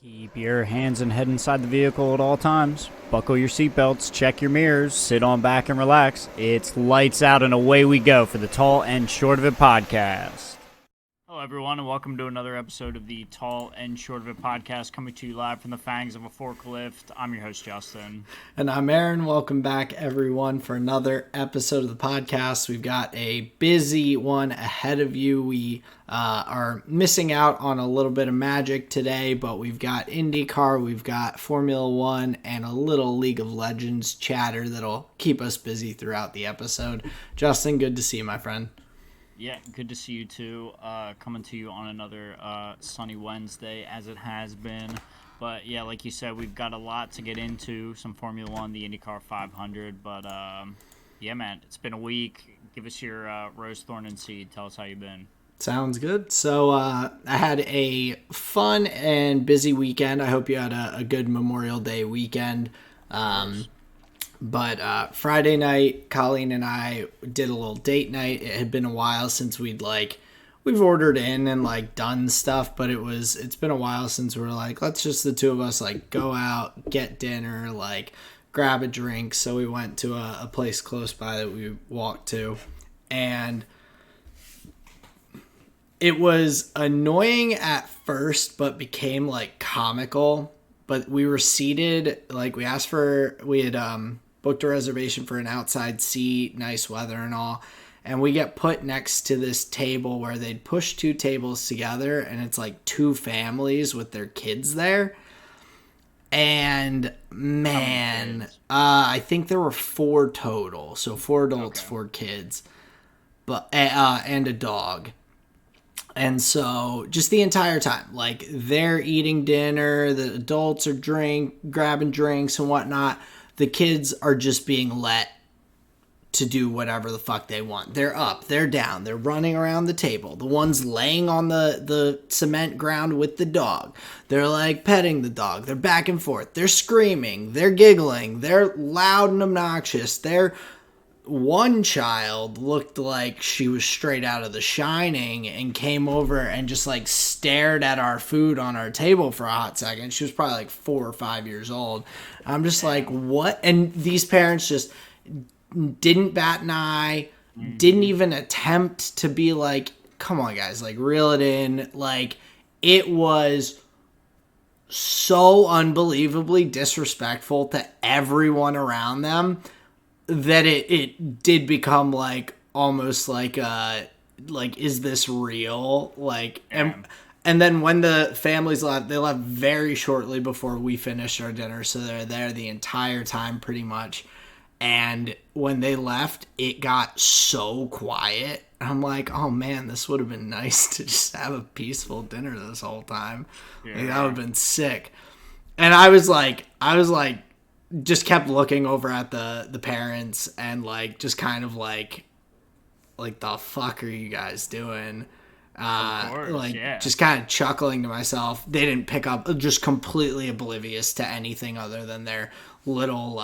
Keep your hands and head inside the vehicle at all times. Buckle your seatbelts, check your mirrors, sit on back and relax. It's lights out and away we go for the Tall and Short of It podcast. Hello, everyone, and welcome to another episode of the Tall and Short of It podcast, coming to you live from the fangs of a forklift. I'm your host, Justin. And I'm Aaron. Welcome back, everyone, for another episode of the podcast. We've got a busy one ahead of you. We are missing out on a little bit of magic today, but we've got IndyCar, we've got Formula One, and a little League of Legends chatter that'll keep us busy throughout the episode. Justin, good to see you, my friend. Yeah, good to see you too. Coming to you on another sunny Wednesday, as it has been. But yeah, like you said, we've got a lot to get into. Some Formula One, the IndyCar 500. But yeah, man, it's been a week. Give us your rose, thorn, and seed. Tell us how you've been. Sounds good. So I had a fun and busy weekend. I hope you had a good Memorial Day weekend. But Friday night, Colleen and I did a little date night. It had been a while since we've ordered in and done stuff, but it's been a while since we're let's just the two of us go out, get dinner, grab a drink. So we went to a place close by that we walked to, and it was annoying at first, but became comical. But we were seated, we had booked a reservation for an outside seat, nice weather and all. And we get put next to this table where they'd push two tables together, and it's two families with their kids there. And man, I think there were four total. So 4 adults, okay. 4 kids, but and a dog. And so just the entire time, they're eating dinner, the adults are grabbing drinks and whatnot. The kids are just being let to do whatever the fuck they want. They're up, they're down, they're running around the table. The ones laying on the cement ground with the dog, they're petting the dog. They're back and forth. They're screaming. They're giggling. They're loud and obnoxious. One child looked like she was straight out of The Shining and came over and just stared at our food on our table for a hot second. She was probably 4 or 5 years old. I'm just what? And these parents just didn't bat an eye, didn't even attempt to be come on guys, reel it in. It was so unbelievably disrespectful to everyone around them that it did become almost is this real? And then when the families left, they left very shortly before we finished our dinner, so they're there the entire time pretty much. And when they left, it got so quiet. I'm oh man, this would have been nice to just have a peaceful dinner this whole time. Yeah. That would have been sick. And I was just kept looking over at the parents and just kind of the fuck are you guys doing? Of course, yeah. Just kind of chuckling to myself. They didn't pick up, just completely oblivious to anything other than their little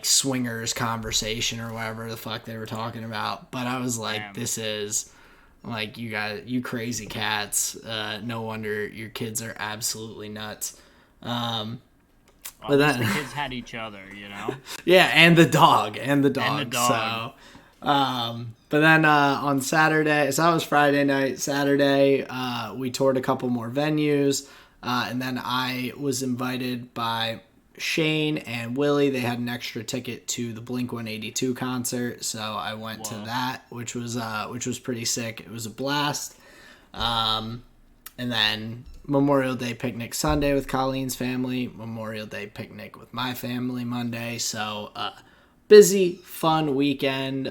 swingers conversation or whatever the fuck they were talking about. But I was Damn. This is you guys, you crazy cats. No wonder your kids are absolutely nuts. Well, but the kids had each other, you know? Yeah, and the dog. So, but then on Saturday, so that was Friday night. Saturday, we toured a couple more venues, and then I was invited by Shane and Willie. They had an extra ticket to the Blink-182 concert, so I went to that, which was pretty sick. It was a blast. And then Memorial Day picnic Sunday with Colleen's family, Memorial Day picnic with my family Monday. So busy, fun weekend,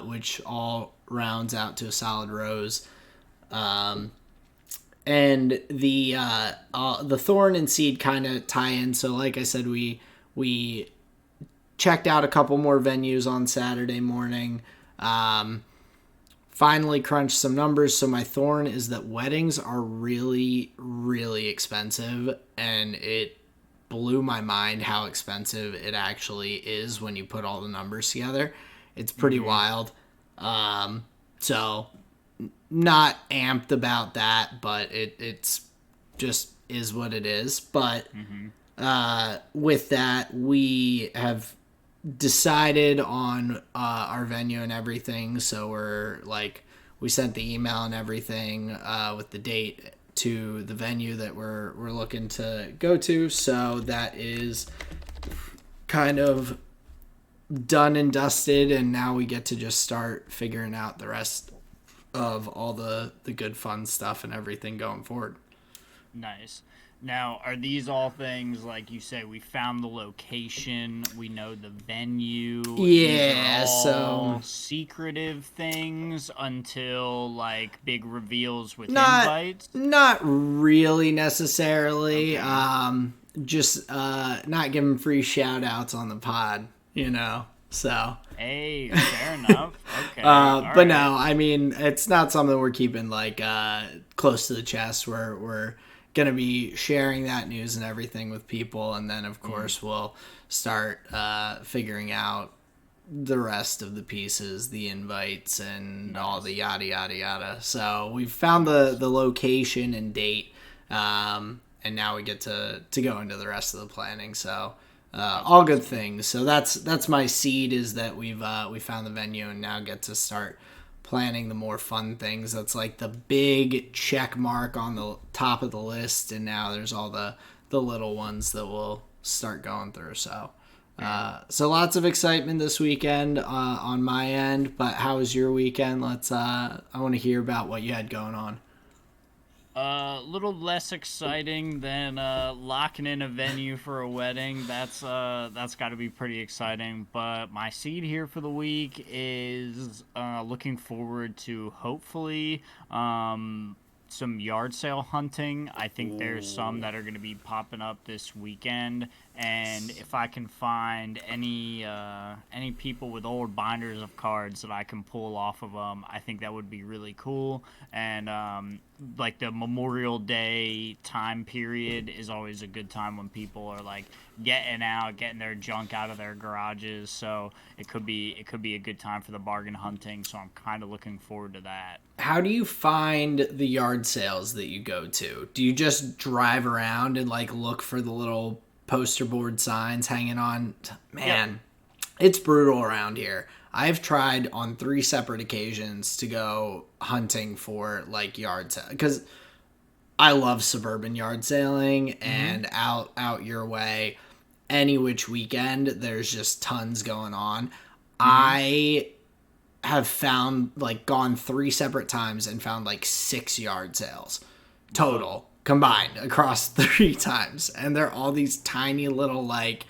which all rounds out to a solid rose. And the thorn and seed kind of tie in. So like I said, we checked out a couple more venues on Saturday morning. Finally crunched some numbers. So my thorn is that weddings are really, really expensive, and it blew my mind how expensive it actually is when you put all the numbers together. It's pretty wild. So not amped about that, but it's just is what it is. But with that, we have decided on our venue and everything. So we sent the email and everything with the date to the venue that we're looking to go to. So that is kind of done and dusted, and now we get to just start figuring out the rest of all the good fun stuff and everything going forward. Nice. Now, are these all things, like you say, we found the location, we know the venue? Yeah, these are all so secretive things until, like, big reveals with not invites? not really necessarily. Just not giving free shout outs on the pod, so Hey, fair enough. Okay. but no, I mean, it's not something we're keeping like close to the chest. We're gonna be sharing that news and everything with people, and then of course we'll start figuring out the rest of the pieces, the invites, and all the yada yada yada. So we've found the location and date, and now we get to go into the rest of the planning. So all good things. So that's my seed, is that we found the venue and now get to start planning the more fun things. That's like the big check mark on the top of the list, and now there's all the little ones that we'll start going through. So so lots of excitement this weekend on my end. But how was your weekend? I want to hear about what you had going on. A little less exciting than locking in a venue for a wedding. That's got to be pretty exciting. But my seed here for the week is looking forward to hopefully some yard sale hunting. I think there's some that are going to be popping up this weekend, and if I can find any people with old binders of cards that I can pull off of them, I think that would be really cool. And like the Memorial Day time period is always a good time when people are like getting their junk out of their garages. So it could be a good time for the bargain hunting. So I'm kind of looking forward to that. How do you find the yard sales that you go to? Do you just drive around and like look for the little poster board signs hanging on? Man, It's brutal around here. I've tried on 3 separate occasions to go hunting for like yard sale, because I love suburban yard sailing, and out your way any which weekend there's just tons going on. I have gone 3 separate times and found like 6 yard sales total combined across 3 times, and they're all these tiny little like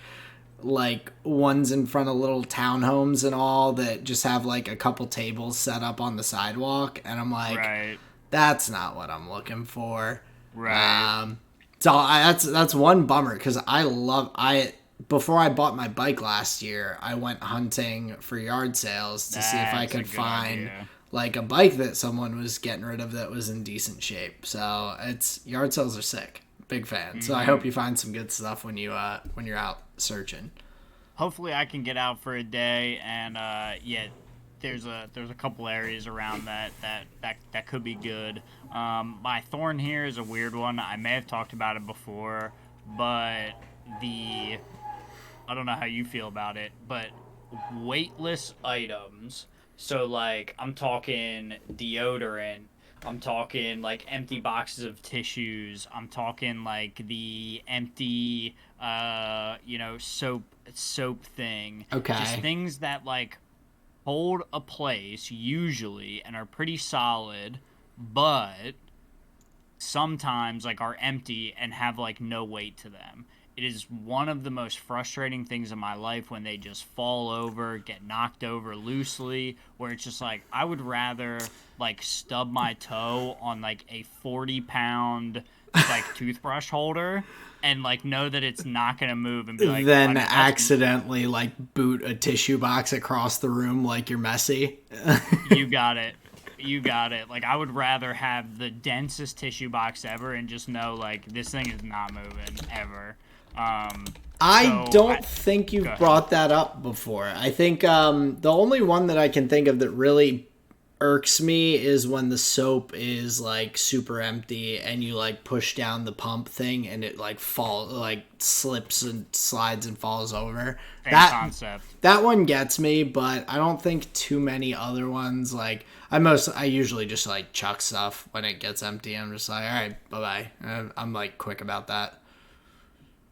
ones in front of little townhomes and all that just have like a couple tables set up on the sidewalk, and I'm like, that's not what I'm looking for. That's one bummer, because before I bought my bike last year, I went hunting for yard sales to see if I could find like a bike that someone was getting rid of that was in decent shape. So yard sales are sick. Big fan. So I hope you find some good stuff when you're out searching. Hopefully I can get out for a day, and there's a couple areas around that could be good. My thorn here is a weird one. I may have talked about it before, but I don't know how you feel about it, but weightless items. So like I'm talking deodorant, I'm talking like empty boxes of tissues, I'm talking like the empty soap thing. Okay. Just things that like hold a place usually and are pretty solid, but sometimes like are empty and have like no weight to them. It is one of the most frustrating things in my life when they just fall over, get knocked over loosely, where it's just like, I would rather like stub my toe on like a 40-pound like toothbrush holder and like know that it's not going to move, and be like, then accidentally like boot a tissue box across the room like you're messy. You got it. Like, I would rather have the densest tissue box ever and just know like this thing is not moving ever. I don't think you've brought that up before. I think the only one that I can think of that really irks me is when the soap is like super empty and you like push down the pump thing and it like slips and slides and falls over. Same concept. That one gets me, but I don't think too many other ones. Like I usually just like chuck stuff when it gets empty. I'm just like, all right, bye bye. I'm like quick about that.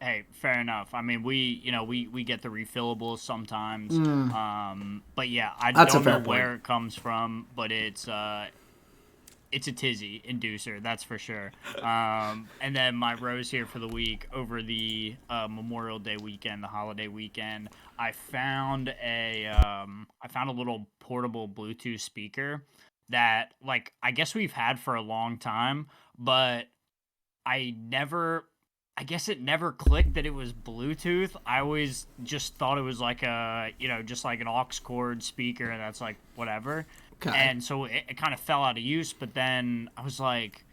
Hey, fair enough. I mean, we get the refillables sometimes. But yeah, I don't know where it comes from, but it's a tizzy inducer, that's for sure. And then my rose here for the week over the Memorial Day weekend, the holiday weekend, I found a little portable Bluetooth speaker that, like, I guess we've had for a long time, but I guess it never clicked that it was Bluetooth. I always just thought it was like just like an aux cord speaker, and that's like whatever. Okay. And so it kind of fell out of use, but then I was like,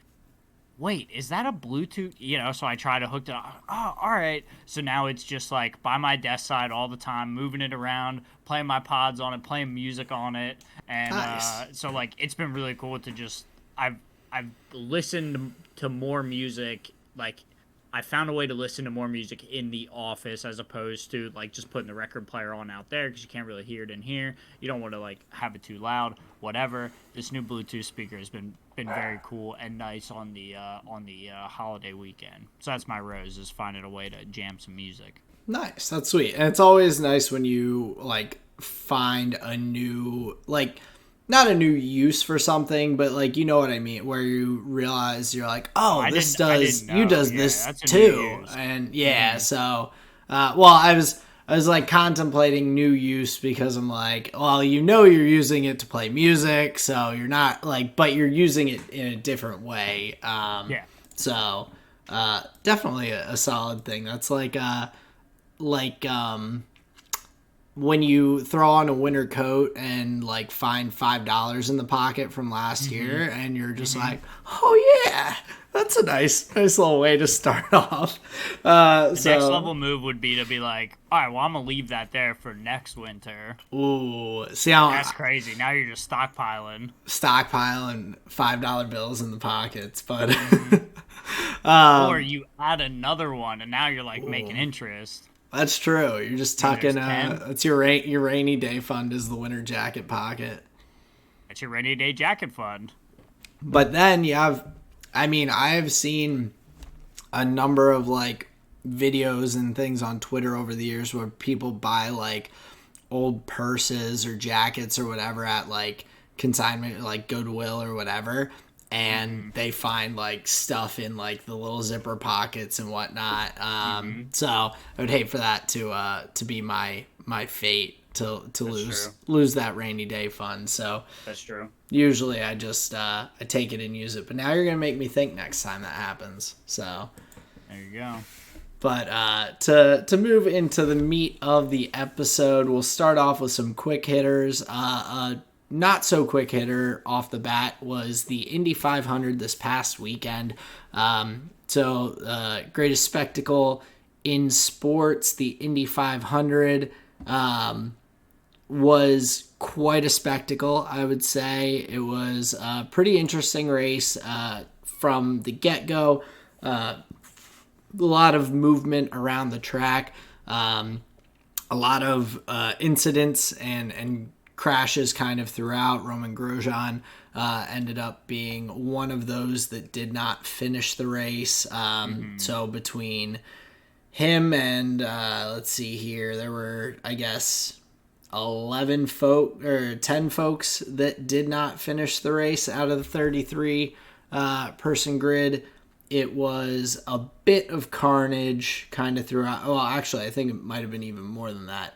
wait, is that a Bluetooth? So I tried to hook it up. Oh, all right. So now it's just like by my desk side all the time, moving it around, playing my pods on it, playing music on it. And nice. So like it's been really cool to just, I've listened to more music, like I found a way to listen to more music in the office as opposed to like just putting the record player on out there because you can't really hear it in here. You don't want to like have it too loud, whatever. This new Bluetooth speaker has been very cool and nice on the holiday weekend. So that's my rose, is finding a way to jam some music. Nice, that's sweet. And it's always nice when you like find a new, like, not a new use for something, but like, you know what I mean, where you realize you're like, oh, this does this too. And so I was like contemplating new use because I'm like, well, you're using it to play music, so you're not like, but you're using it in a different way. So definitely a solid thing. That's like when you throw on a winter coat and like find $5 in the pocket from last year, and you're just like, oh yeah, that's a nice little way to start off. The next level move would be to be like, all right, well, I'm gonna leave that there for next winter. Ooh, see how that's crazy. Now you're just stockpiling $5 bills in the pockets, but or you add another one, and now you're like making interest. That's true. You're just tucking. That's your rainy day fund is the winter jacket pocket. That's your rainy day jacket fund. But then you have, I mean, I have seen a number of like videos and things on Twitter over the years where people buy like old purses or jackets or whatever at like consignment, like Goodwill or whatever. And they find like stuff in like the little zipper pockets and whatnot. So I would hate for that to be my fate to lose that rainy day fund. So that's true. Usually I just I take it and use it. But now you're gonna make me think next time that happens. So there you go. But to move into the meat of the episode, we'll start off with some quick hitters. Not so quick hitter off the bat was the Indy 500 this past weekend. Greatest spectacle in sports, the Indy 500 was quite a spectacle, I would say. It was a pretty interesting race from the get-go. A lot of movement around the track, a lot of incidents and crashes kind of throughout. Roman Grosjean ended up being one of those that did not finish the race. So between him and let's see here, there were, I guess, 10 folks that did not finish the race out of the 33 person grid. It was a bit of carnage kind of throughout. Well, actually, I think it might have been even more than that.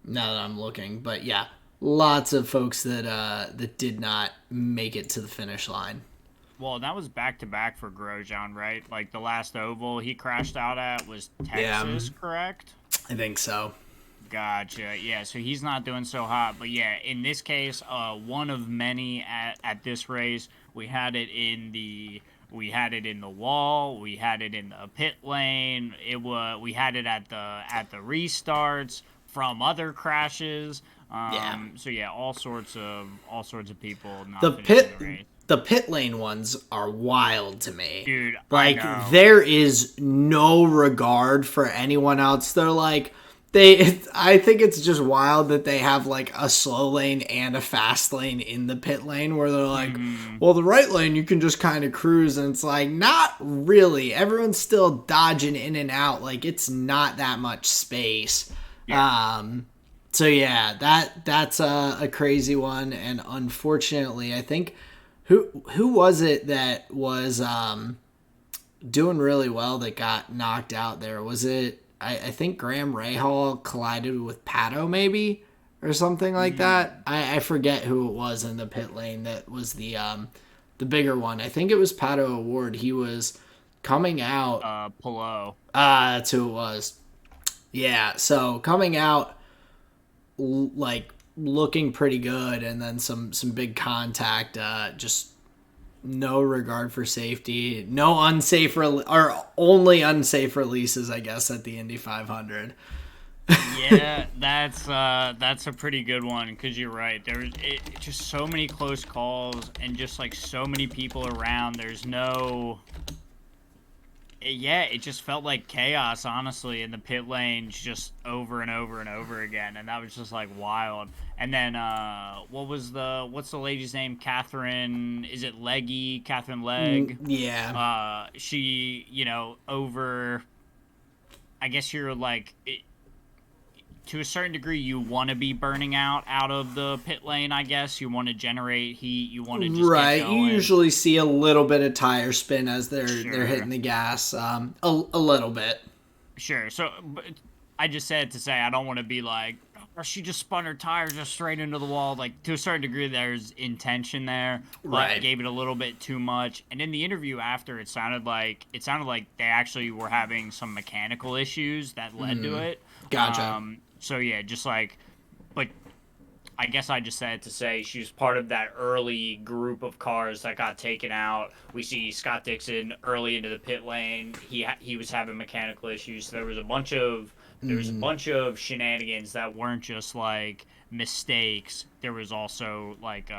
Now that I'm looking, but yeah, lots of folks that did not make it to the finish line. Well, that was back-to-back for Grosjean, right? Like the last oval he crashed out at was Texas, correct? I think so. Gotcha. Yeah, so he's not doing so hot, but yeah, in this case, one of many at this race. We had it in the wall. We had it in the pit lane. We had it at the restarts. from other crashes. Yeah. So yeah, all sorts of people not The finishing the race. the pit lane ones are wild to me. Dude, I Like know. there is no regard for anyone else. They're like I think it's just wild that they have like a slow lane and a fast lane in the pit lane where they're like, well, the right lane you can just kind of cruise, and it's like not really. Everyone's still dodging in and out. Like it's not that much space. Yeah. So yeah, that's a crazy one, and unfortunately, I think who was it that was doing really well that got knocked out there? Was it I think Graham Rahal collided with Pato maybe or something like that? I forget who it was in the pit lane that was the bigger one. I think it was Pato Award. He was coming out. Polo. That's who it was. Yeah, so coming out like looking pretty good, and then some big contact, just no regard for safety, no unsafe or only unsafe releases, I guess, at the Indy 500. Yeah, that's a pretty good one, because you're right. There's just so many close calls and just like so many people around. There's no. Yeah, it just felt like chaos, honestly, in the pit lanes, just over and over and over again, and that was just like wild. And then, what's the lady's name? Catherine? Is it Leggy? Catherine Legg? Yeah. She, over. I guess you're like. To a certain degree, you want to be burning out of the pit lane, I guess. You want to generate heat. You want to just right. get going. You usually see a little bit of tire spin as they're hitting the gas, a little bit. Sure. So, but I just said to say I don't want to be like, or she just spun her tire just straight into the wall. Like, to a certain degree, there's intention there, but right. Gave it a little bit too much. And in the interview after, it sounded like they actually were having some mechanical issues that led to it. Gotcha. So yeah, just like, but I guess I just said to say she was part of that early group of cars that got taken out. We see Scott Dixon early into the pit lane. He was having mechanical issues. So there was a bunch of shenanigans that weren't just like mistakes. There was also like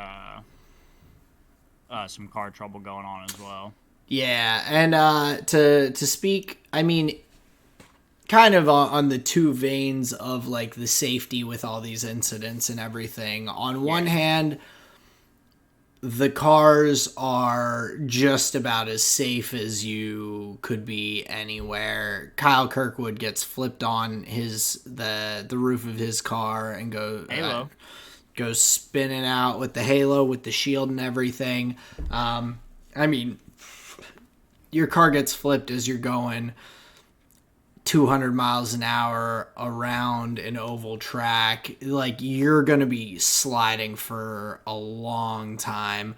some car trouble going on as well. Yeah, and to speak, I mean, kind of on the two veins of like the safety with all these incidents and everything. On one hand, the cars are just about as safe as you could be anywhere. Kyle Kirkwood gets flipped on the roof of his car and goes spinning out with the halo, with the shield and everything. I mean, your car gets flipped as you're going 200 miles an hour around an oval track. Like, you're going to be sliding for a long time.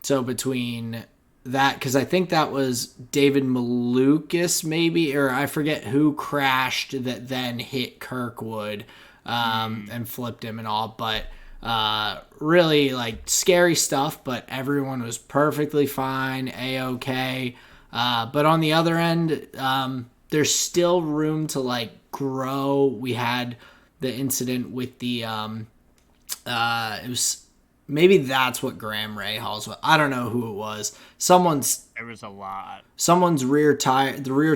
So between that, because I think that was David Malukas maybe, or I forget who crashed that then hit Kirkwood and flipped him and all. But really, like, scary stuff, but everyone was perfectly fine, A-okay. But on the other end, there's still room to like grow. We had the incident with the it was maybe that's what Graham Rahal's was. I don't know who it was. There was a lot. Someone's the rear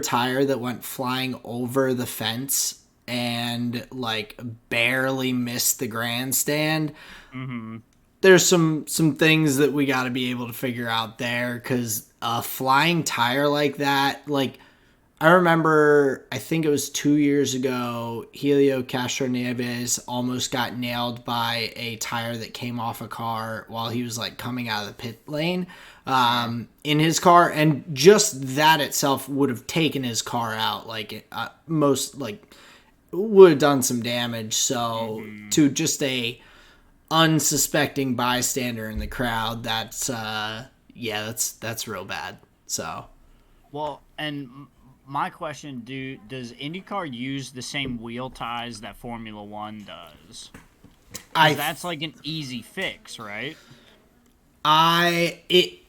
tire that went flying over the fence and like barely missed the grandstand. Mm-hmm. There's some things that we got to be able to figure out there, because a flying tire like that, like, I remember, I think it was 2 years ago, Helio Castroneves almost got nailed by a tire that came off a car while he was like coming out of the pit lane in his car, and just that itself would have taken his car out. Like, would have done some damage. So to just a unsuspecting bystander in the crowd, that's real bad. So, well, and my question, does IndyCar use the same wheel ties that Formula One does? That's like an easy fix, right? It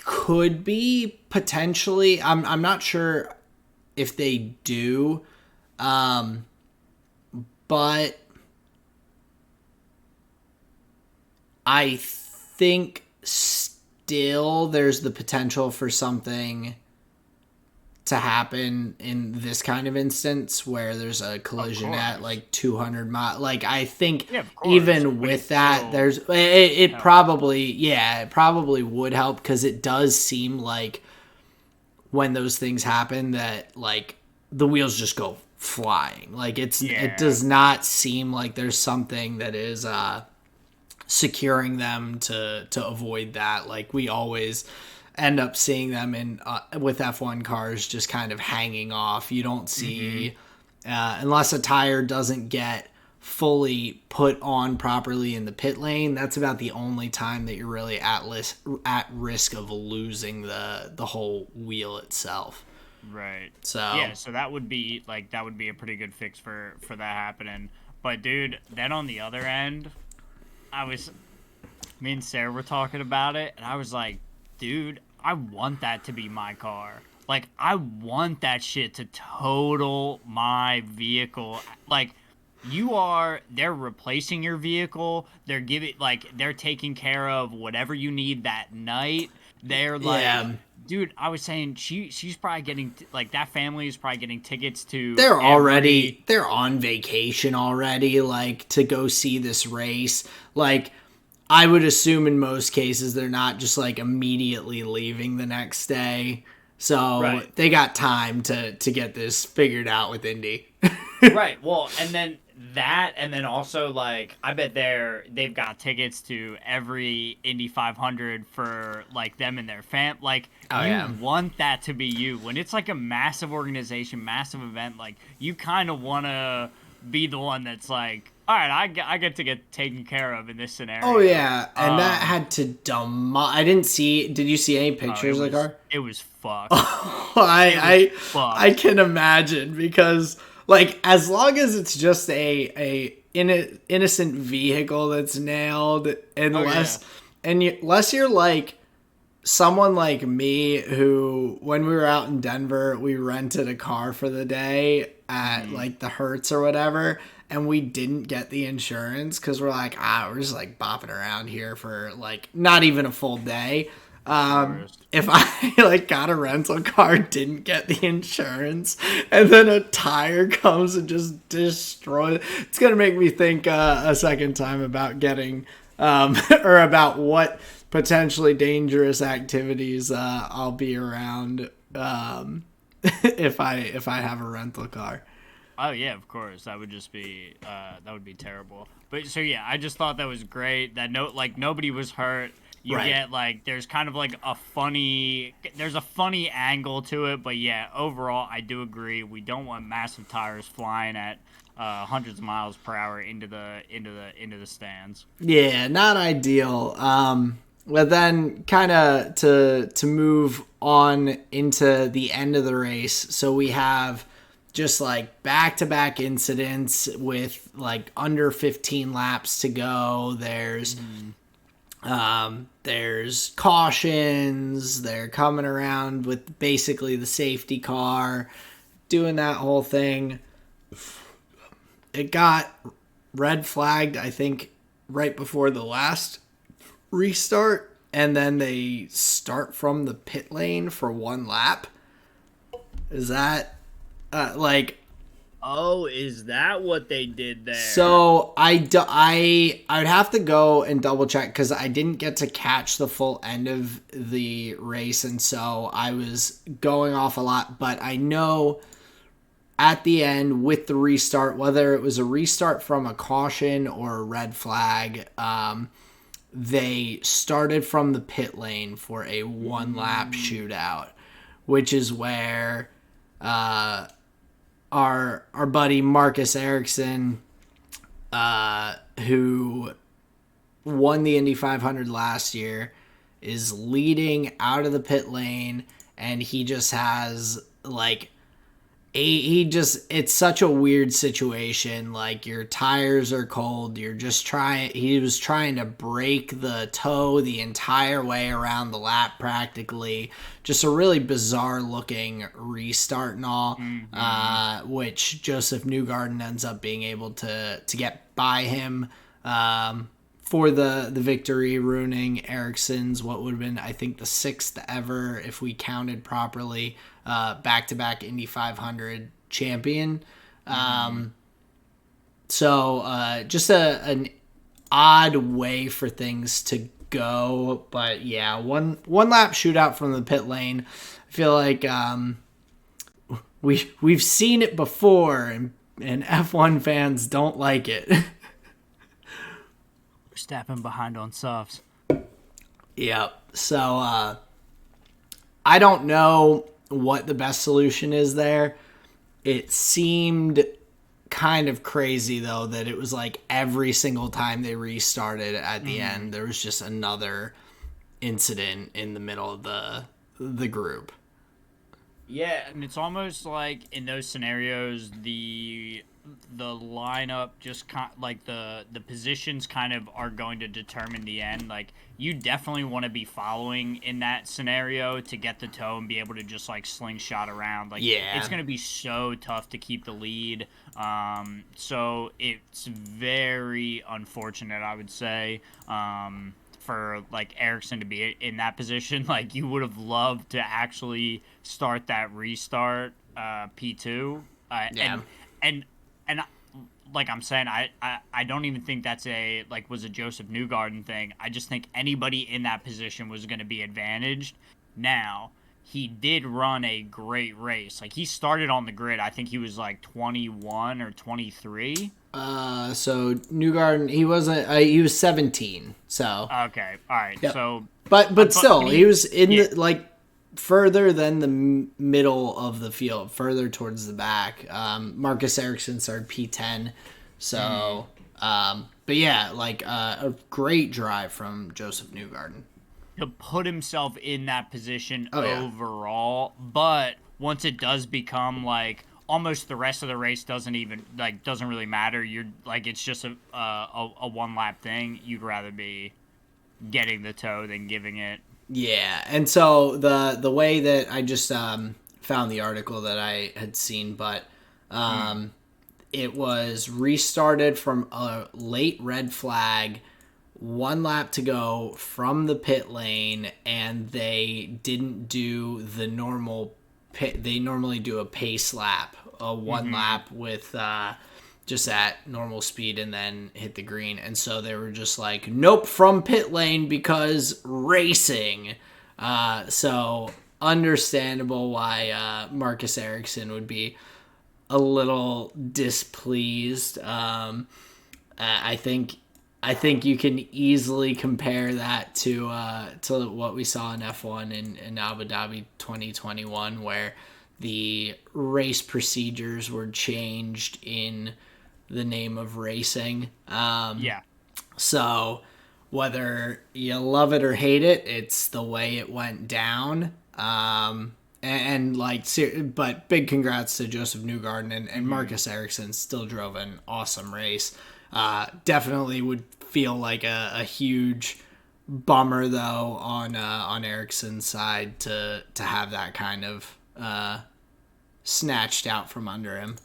could be potentially. I'm not sure if they do, but I think still there's the potential for something to happen in this kind of instance where there's a collision at like 200 miles. Like, I think even with that, there's it probably would help, because it does seem like when those things happen that like the wheels just go flying. Like, it does not seem like there's something that is securing them to avoid that. Like, we always end up seeing them in with F1 cars just kind of hanging off. You don't see unless a tire doesn't get fully put on properly in the pit lane. That's about the only time that you're really at risk of losing the whole wheel itself. Right. So that would be a pretty good fix for that happening. But dude, then on the other end, me and Sarah were talking about it, and I was like, dude, I want that to be my car. Like, I want that shit to total my vehicle. Like, they're replacing your vehicle. They're taking care of whatever you need that night. They're like, dude, I was saying she's probably getting, like, that family is probably getting tickets to. They're on vacation already, like, to go see this race. Like, I would assume in most cases they're not just like immediately leaving the next day. So they got time to get this figured out with Indy. Right. Well, and then also, like, I bet they've got tickets to every Indy 500 for like them and their fam. Like, want that to be you when it's like a massive organization, massive event. Like, you kind of want to be the one that's like, all right, I get to get taken care of in this scenario. Oh, yeah. And that had to I didn't see... Did you see any pictures of the car? It was fucked. I can imagine, because, like, as long as it's just a innocent vehicle that's nailed, unless you're like someone like me who, when we were out in Denver, we rented a car for the day at like the Hertz or whatever, and we didn't get the insurance because we're like, we're just like bopping around here for like not even a full day. If I like got a rental car, didn't get the insurance, and then a tire comes and just destroys it, it's gonna make me think a second time about getting or about what potentially dangerous activities I'll be around if I have a rental car. Oh yeah, of course. That would just be that would be terrible. But so yeah, I just thought that was great. That nobody was hurt. You get like there's kind of like a funny angle to it, but yeah, overall I do agree. We don't want massive tires flying at hundreds of miles per hour into the stands. Yeah, not ideal. But then kind of to move on into the end of the race, so we have just like back-to-back incidents with like under 15 laps to go. There's cautions. They're coming around with basically the safety car, doing that whole thing. It got red flagged, I think, right before the last restart, and then they start from the pit lane for one lap. Is that is that what they did there? So I would have to go and double check, because I didn't get to catch the full end of the race, and so I was going off a lot. But I know at the end with the restart, whether it was a restart from a caution or a red flag, they started from the pit lane for a one lap shootout, which is where our buddy Marcus Ericsson, who won the Indy 500 last year, is leading out of the pit lane, and he just has like he just, it's such a weird situation. Like, your tires are cold, you're just trying, he was trying to break the toe the entire way around the lap practically. Just a really bizarre looking restart and all, which Joseph Newgarden ends up being able to get by him for the victory, ruining Ericsson's what would have been, I think, the 6th ever, if we counted properly, back-to-back Indy 500 champion. So just an odd way for things to go. But yeah, one lap shootout from the pit lane. I feel like we've seen it before, and F1 fans don't like it. Stepping behind on softs. Yep. So I don't know what the best solution is there. It seemed kind of crazy, though, that it was like every single time they restarted at the end, there was just another incident in the middle of the group. Yeah, and it's almost like in those scenarios, the lineup just like the positions kind of are going to determine the end. Like, you definitely want to be following in that scenario to get the toe and be able to just like slingshot around. Like, Yeah, it's going to be so tough to keep the lead. So it's very unfortunate, I would say, for like Ericsson to be in that position. Like, you would have loved to actually start that restart P2, yeah. and like I'm saying, I don't even think that's was a Joseph Newgarden thing. I just think anybody in that position was going to be advantaged. Now, he did run a great race. Like, he started on the grid. I think he was like 21 or 23. So Newgarden, he was 17. So Okay, all right. Yep. So, but still, he was in yeah. the like further than the middle of the field, further towards the back. Marcus Ericsson started P10. So, but yeah, like a great drive from Joseph Newgarden To put himself in that position yeah. overall, but once it does become like almost the rest of the race doesn't really matter. You're like, it's just a one lap thing. You'd rather be getting the toe than giving it. Yeah, and so the way that I just found the article that I had seen, but it was restarted from a late red flag, 1 lap to go from the pit lane, and they didn't do the normal pit. They normally do a pace lap, a 1 lap with just at normal speed and then hit the green. And so they were just like, nope, from pit lane because racing. So understandable why Marcus Ericsson would be a little displeased. I think you can easily compare that to what we saw in F1 in Abu Dhabi 2021, where the race procedures were changed in the name of racing. Yeah. So whether you love it or hate it, it's the way it went down. But big congrats to Joseph Newgarden and Marcus Ericsson. Still drove an awesome race. Definitely would feel like a huge bummer though on Ericsson's side to have that kind of snatched out from under him.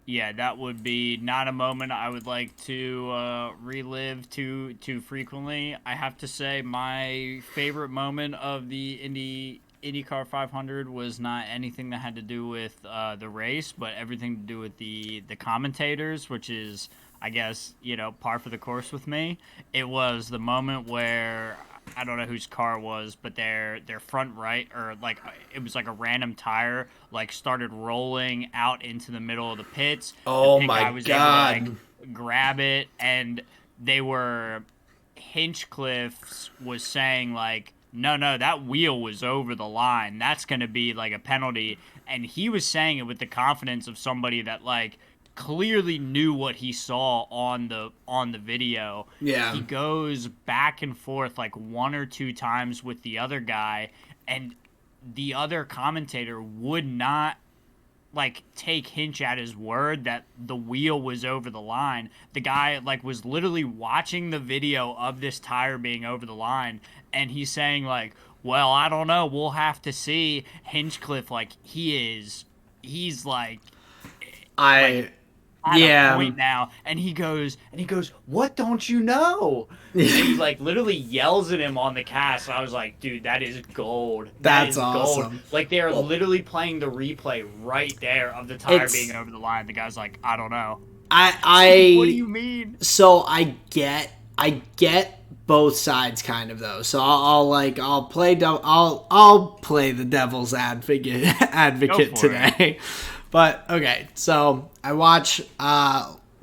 Yeah, that would be not a moment I would like to relive too frequently. I have to say my favorite moment of the IndyCar 500 was not anything that had to do with the race, but everything to do with the commentators, which is, I guess, par for the course with me. It was the moment where, I don't know whose car it was, but their front right, or like it was like a random tire, like started rolling out into the middle of the pits. Oh the pit my guy was God. able to like grab it, and they were Hinchcliffe was saying like, no, that wheel was over the line. That's going to be like a penalty. And he was saying it with the confidence of somebody that like clearly knew what he saw on the video. Yeah. He goes back and forth like 1 or 2 times with the other guy, and the other commentator would not like take Hinch at his word that the wheel was over the line. The guy like was literally watching the video of this tire being over the line, and he's saying like, well, I don't know, we'll have to see. Hinchcliffe, like he's like at a point now, and he goes, what don't you know? And he like literally yells at him on the cast. And I was like, dude, that is gold. That's awesome. Gold. Like they are literally playing the replay right there of the tire being over the line. The guy's like, I don't know. What do you mean? So I get both sides kind of though. So I'll play the devil's advocate today. But okay, so I watch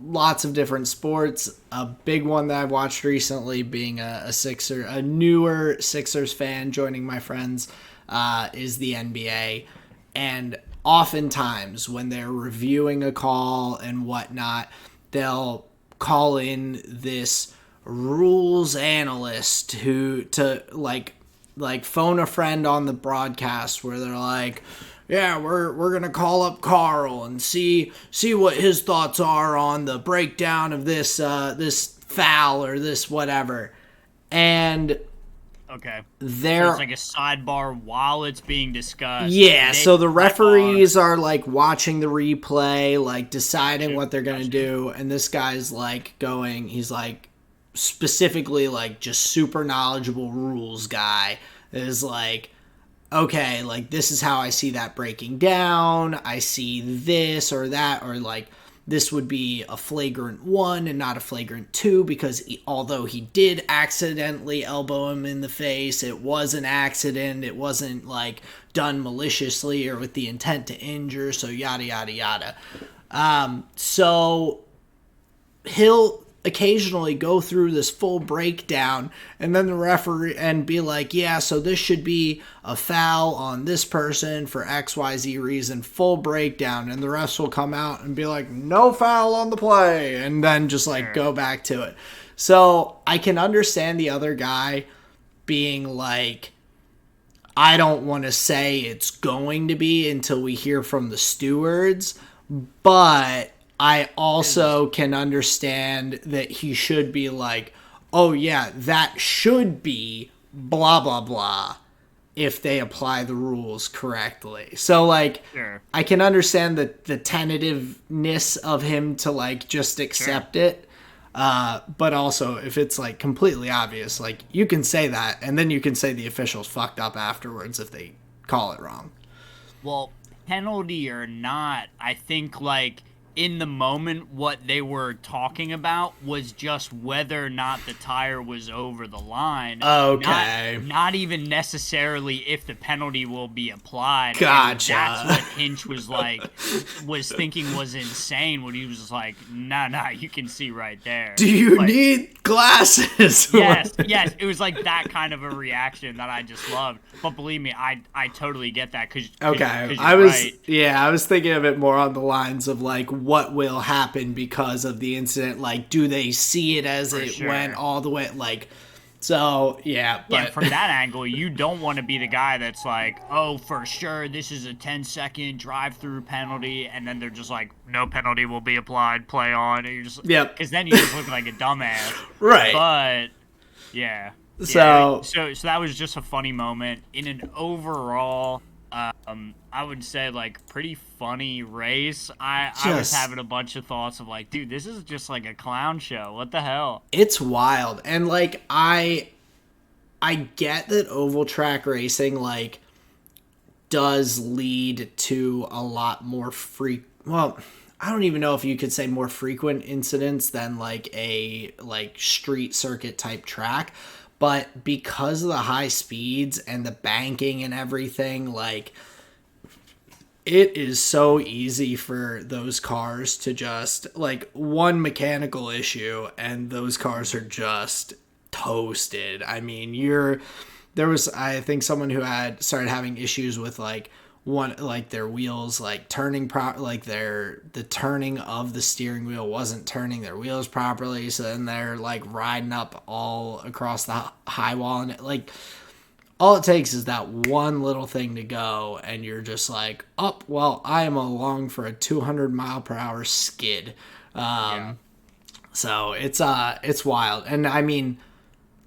lots of different sports. A big one that I've watched recently, being a newer Sixers fan, joining my friends, is the NBA. And oftentimes when they're reviewing a call and whatnot, they'll call in this rules analyst to phone a friend on the broadcast where they're like, yeah, we're gonna call up Carl and see what his thoughts are on the breakdown of this foul or this whatever. And okay, so it's like a sidebar while it's being discussed. Yeah, so the referees are like watching the replay, like deciding what they're gonna do, and this guy's like he's like specifically like just super knowledgeable rules guy is like, okay, like this is how I see that breaking down. I see this or that, or like this would be a flagrant 1 and not a flagrant 2 because although he did accidentally elbow him in the face, it was an accident. It wasn't like done maliciously or with the intent to injure. So yada yada yada. So he'll occasionally go through this full breakdown and then the referee and be like, yeah, so this should be a foul on this person for XYZ reason, full breakdown, and the refs will come out and be like, no foul on the play, and then just like go back to it. So I can understand the other guy being like, I don't want to say it's going to be until we hear from the stewards, but I also can understand that he should be like, oh yeah, that should be blah, blah, blah, if they apply the rules correctly. So like, I can understand the tentativeness of him to like just accept it. But also if it's like completely obvious, like you can say that and then you can say the officials fucked up afterwards if they call it wrong. Well, penalty or not, I think like, in the moment, what they were talking about was just whether or not the tire was over the line. Okay. Not even necessarily if the penalty will be applied. Gotcha. And that's what Hinch was thinking was insane when he was just like, nah, you can see right there. Do you need glasses? Yes. It was like that kind of a reaction that I just loved. But believe me, I totally get that. I was thinking of it more on the lines of like, what will happen because of the incident? Like, do they see it as went all the way? Like, so yeah. But from that angle, you don't want to be the guy that's like, oh, for sure, this is a 10-second drive-through penalty, and then they're just like, no penalty will be applied, play on. And you're just, because then you just look like a dumbass, right? But yeah. So that was just a funny moment in an overall. I would say like pretty funny race. I was having a bunch of thoughts of like, dude, this is just like a clown show. What the hell? It's wild. And like I get that oval track racing like does lead to a lot more I don't even know if you could say more frequent incidents than like a street circuit type track. But because of the high speeds and the banking and everything, like, it is so easy for those cars to just, like, one mechanical issue and those cars are just toasted. I mean, there was, I think, someone who had started having issues with, like, their wheels like turning the turning of the steering wheel wasn't turning their wheels properly, so then they're like riding up all across the high wall, and like all it takes is that one little thing to go, and you're just like, oh, well, I am along for a 200 mile per hour skid. So it's wild. And I mean,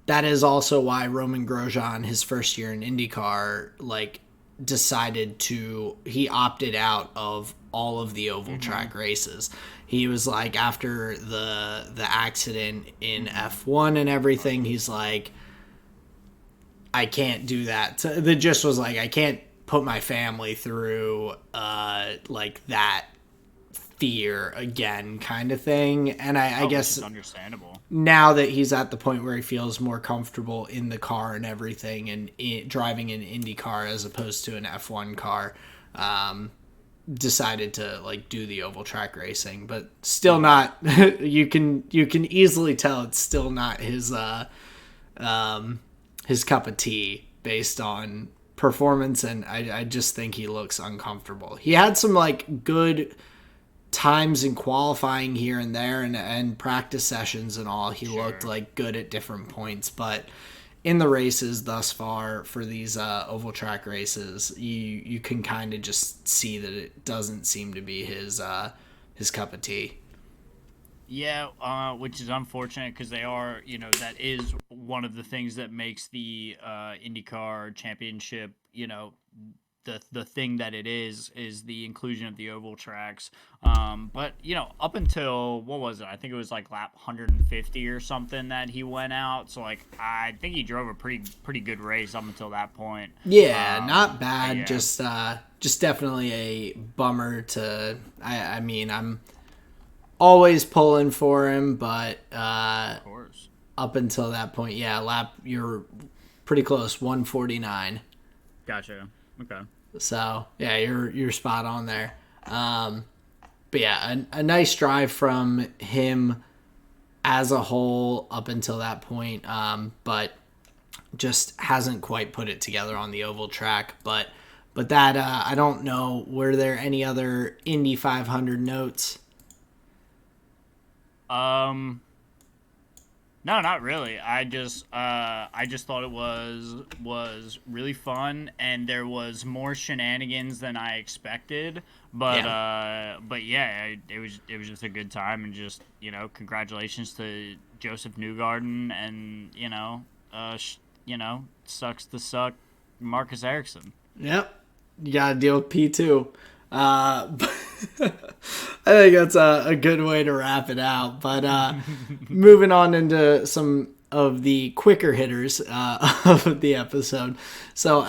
that is also why Roman Grosjean, his first year in IndyCar, like he opted out of all of the oval track races. He was like, after the accident in F1 and everything, he's like, I can't do that. So the gist was like, I can't put my family through like that fear again, kind of thing. And I guess it's understandable now that he's at the point where he feels more comfortable in the car and everything, and driving an Indy car as opposed to an F1 car, decided to like do the oval track racing, but still not. you can easily tell it's still not his cup of tea based on performance, and I just think he looks uncomfortable. He had some like good times in qualifying here and there, and practice sessions and all. He looked like good at different points, but in the races thus far for these oval track races, you can kind of just see that it doesn't seem to be his cup of tea. Yeah, which is unfortunate because they are, that is one of the things that makes the IndyCar championship, the thing that it is the inclusion of the oval tracks. But up until, what was it? I think it was like lap 150 or something that he went out. So like, I think he drove a pretty good race up until that point. Yeah, not bad. Yeah. Just definitely a bummer to. I mean, I'm always pulling for him, but Of course. Up until that point, yeah, you're pretty close, 149. Gotcha. Okay. So yeah, you're spot on there. But yeah, a nice drive from him as a whole up until that point. But just hasn't quite put it together on the oval track. But that I don't know. Were there any other Indy 500 notes? No, not really. I just thought it was really fun, and there was more shenanigans than I expected. But yeah, it was just a good time, and just congratulations to Joseph Newgarden, and sucks to suck Marcus Ericsson. Yep, you gotta deal with P2. I think that's a good way to wrap it out. But moving on into some of the quicker hitters of the episode. So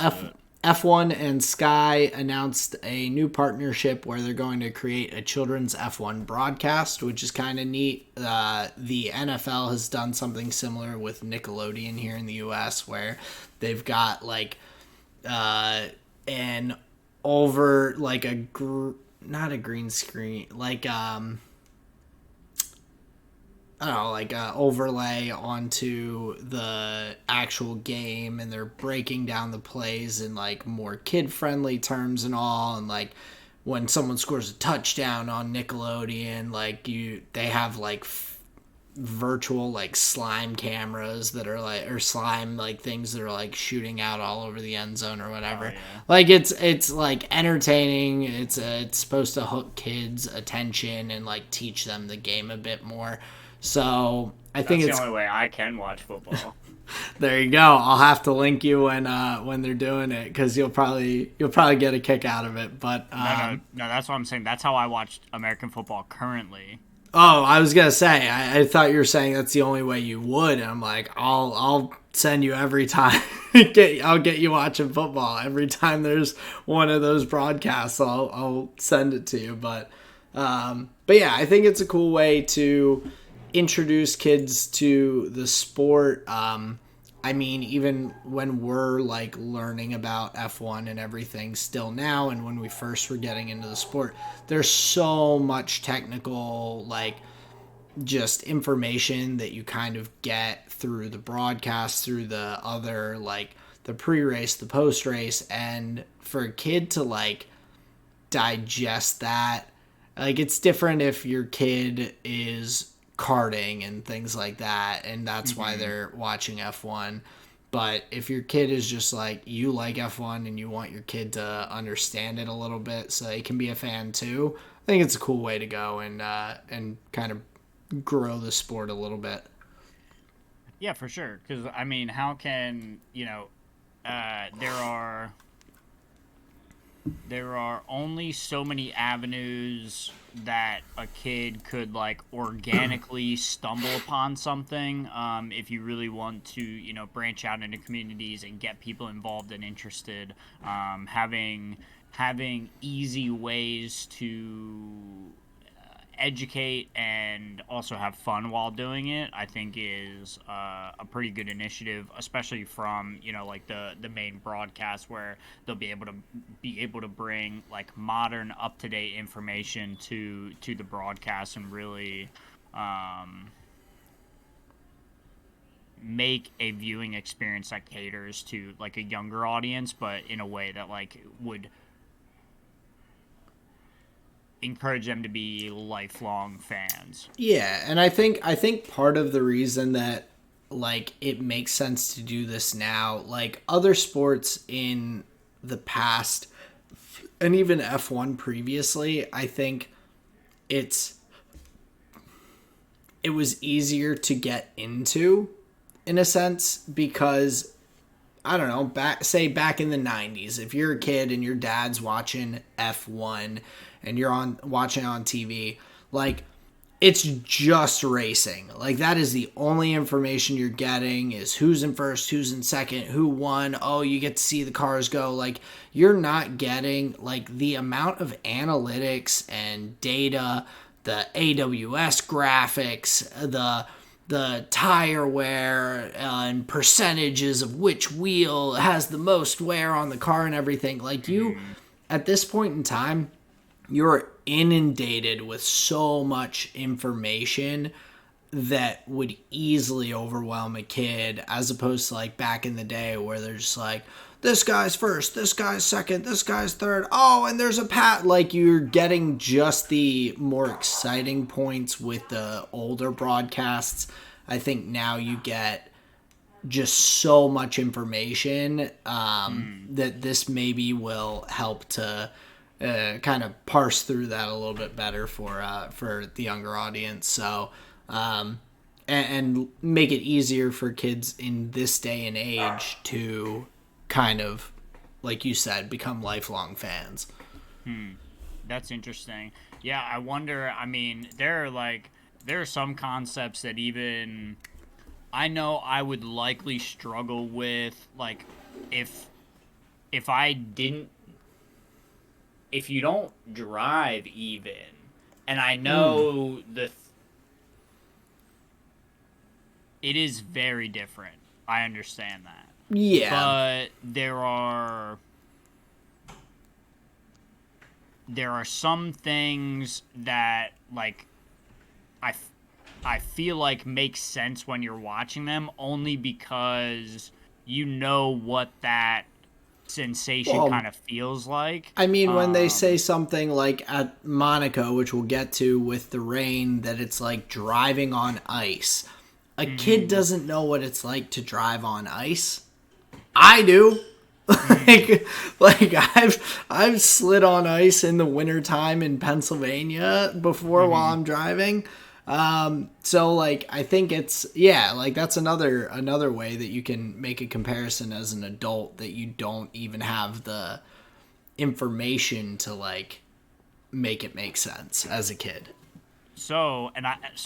F1 and Sky announced a new partnership where they're going to create a children's F1 broadcast, which is kind of neat. The NFL has done something similar with Nickelodeon here in the US, where they've got like an over like not a green screen, like I don't know, like a overlay onto the actual game, and they're breaking down the plays in like more kid friendly terms and all. And like when someone scores a touchdown on Nickelodeon, like they have like virtual like slime cameras that are like, or slime like things that are like shooting out all over the end zone or whatever. Like it's like entertaining. It's supposed to hook kids' attention and like teach them the game a bit more. So That's the only way I can watch football. There you go. I'll have to link you when they're doing it, because you'll probably get a kick out of it. But no, that's what I'm saying. That's how I watch American football currently. Oh, I was gonna say. I thought you were saying that's the only way you would, and I'm like, I'll send you every time. I'll get you watching football every time there's one of those broadcasts. I'll send it to you. But yeah, I think it's a cool way to introduce kids to the sport. I mean, even when we're like learning about F1 and everything still now, and when we first were getting into the sport, there's so much technical, like just information that you kind of get through the broadcast, through the other, like the pre-race, the post-race, and for a kid to like digest that, like it's different if your kid is karting and things like that, and that's why they're watching F1. But if your kid is just like, you like F1 and you want your kid to understand it a little bit so they can be a fan too, I think it's a cool way to go and kind of grow the sport a little bit. Yeah, for sure. Because, I mean, how can, there are only so many avenues that a kid could like organically stumble upon something, if you really want to branch out into communities and get people involved and interested. Having easy ways to educate and also have fun while doing it, I think is a pretty good initiative, especially from like the main broadcast, where they'll be able to bring like modern, up to date information to the broadcast and really make a viewing experience that caters to like a younger audience, but in a way that like would encourage them to be lifelong fans. Yeah, and I think part of the reason that like it makes sense to do this now, like other sports in the past and even F1 previously, I think it was easier to get into in a sense because I don't know, back in the 90s, if you're a kid and your dad's watching F1 and you're watching on TV, like it's just racing. Like that is the only information you're getting is who's in first, who's in second, who won. Oh, you get to see the cars go. Like you're not getting like the amount of analytics and data, the AWS graphics, the tire wear and percentages of which wheel has the most wear on the car and everything. Like you, at this point in time, you're inundated with so much information that would easily overwhelm a kid, as opposed to like back in the day where they're just like, this guy's first, this guy's second, this guy's third. Oh, and there's a pat. Like you're getting just the more exciting points with the older broadcasts. I think now you get just so much information that this maybe will help to kind of parse through that a little bit better for the younger audience. So and make it easier for kids in this day and age to kind of, like you said, become lifelong fans. That's interesting. Yeah, I wonder, I mean, there are some concepts that even I know I would likely struggle with, like if you don't drive even, and I know it is very different. I understand that. Yeah. But there are some things that like I feel like make sense when you're watching them, only because you know what that sensation kind of feels like. I mean, when they say something like at Monaco, which we'll get to with the rain, that it's like driving on ice. A kid doesn't know what it's like to drive on ice. I do. like I've slid on ice in the wintertime in Pennsylvania before while I'm driving. So like I think it's like that's another way that you can make a comparison as an adult, that you don't even have the information to like make it make sense as a kid. So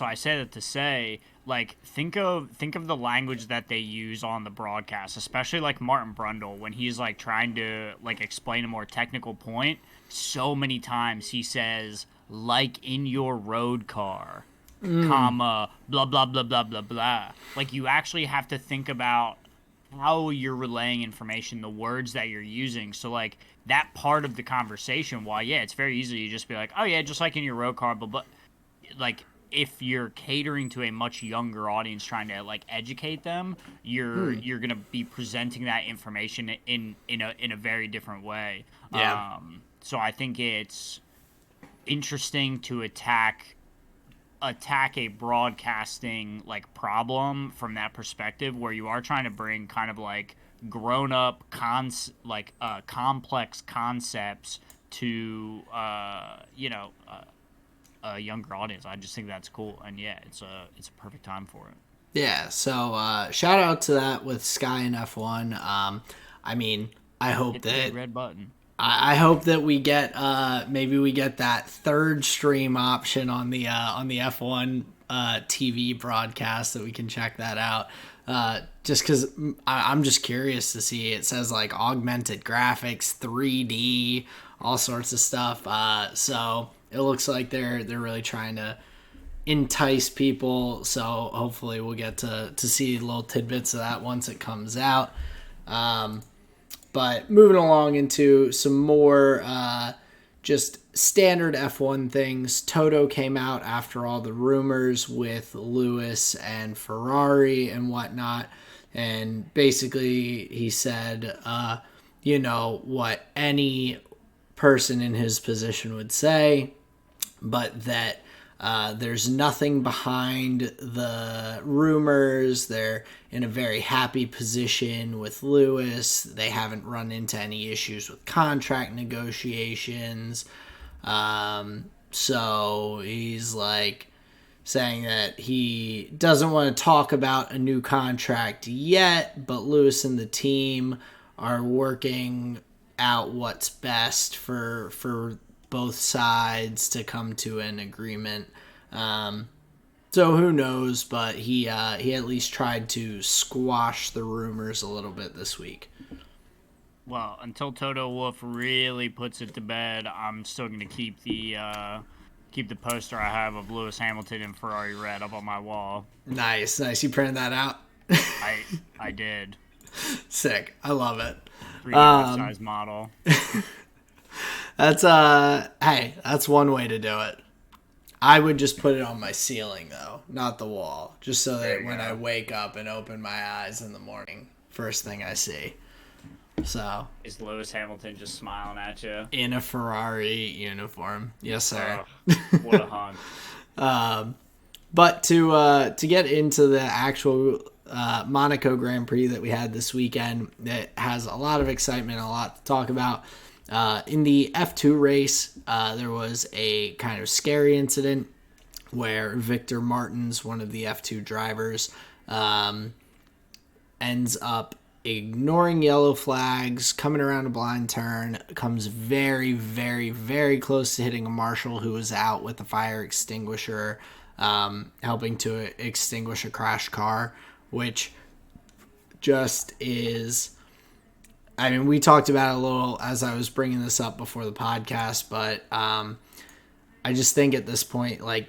I say that to say, like, think of the language that they use on the broadcast, especially like Martin Brundle when he's like trying to like explain a more technical point. So many times he says, like in your road car, comma, blah blah blah blah blah blah. Like you actually have to think about how you're relaying information, the words that you're using. So like that part of the conversation, while yeah, it's very easy to just be like, oh yeah, just like in your road car, blah blah. Like if you're catering to a much younger audience, trying to like educate them, you're gonna be presenting that information in a very different way. Yeah. So I think it's interesting to attack attack a broadcasting like problem from that perspective, where you are trying to bring kind of like grown up complex concepts to a younger audience. I just think that's cool, and yeah, it's a perfect time for it. Yeah, so shout out to that with Sky and F1. I mean, I hope Hit the that big red button. I hope that we get maybe we get that third stream option on the F1 TV broadcast, that we can check that out. Just because I'm just curious to see. It says like augmented graphics, 3D, all sorts of stuff. So it looks like they're really trying to entice people. So hopefully we'll get to see little tidbits of that once it comes out. But moving along into some more just standard F1 things. Toto came out after all the rumors with Lewis and Ferrari and whatnot. And basically he said, what any person in his position would say, but that there's nothing behind the rumors. They're in a very happy position with Lewis. They haven't run into any issues with contract negotiations. So he's like saying that he doesn't want to talk about a new contract yet, but Lewis and the team are working out what's best for both sides to come to an agreement. So who knows, but he at least tried to squash the rumors a little bit this week. Well, until Toto Wolff really puts it to bed, I'm still going to keep the poster I have of Lewis Hamilton and Ferrari Red up on my wall. Nice. You printed that out? I did. Sick. I love it. 3D size model. That's that's one way to do it. I would just put it on my ceiling though, not the wall, just so that when I wake up and open my eyes in the morning, first thing I see. So is Lewis Hamilton just smiling at you in a Ferrari uniform? Yes, sir. What a hunk. But to get into the actual Monaco Grand Prix that we had this weekend, that has a lot of excitement, a lot to talk about. In the F2 race, there was a kind of scary incident where Victor Martins, one of the F2 drivers, ends up ignoring yellow flags, coming around a blind turn, comes very, very, very close to hitting a marshal who was out with a fire extinguisher, helping to extinguish a crashed car, which just is... I mean, we talked about it a little as I was bringing this up before the podcast, but I just think at this point, like,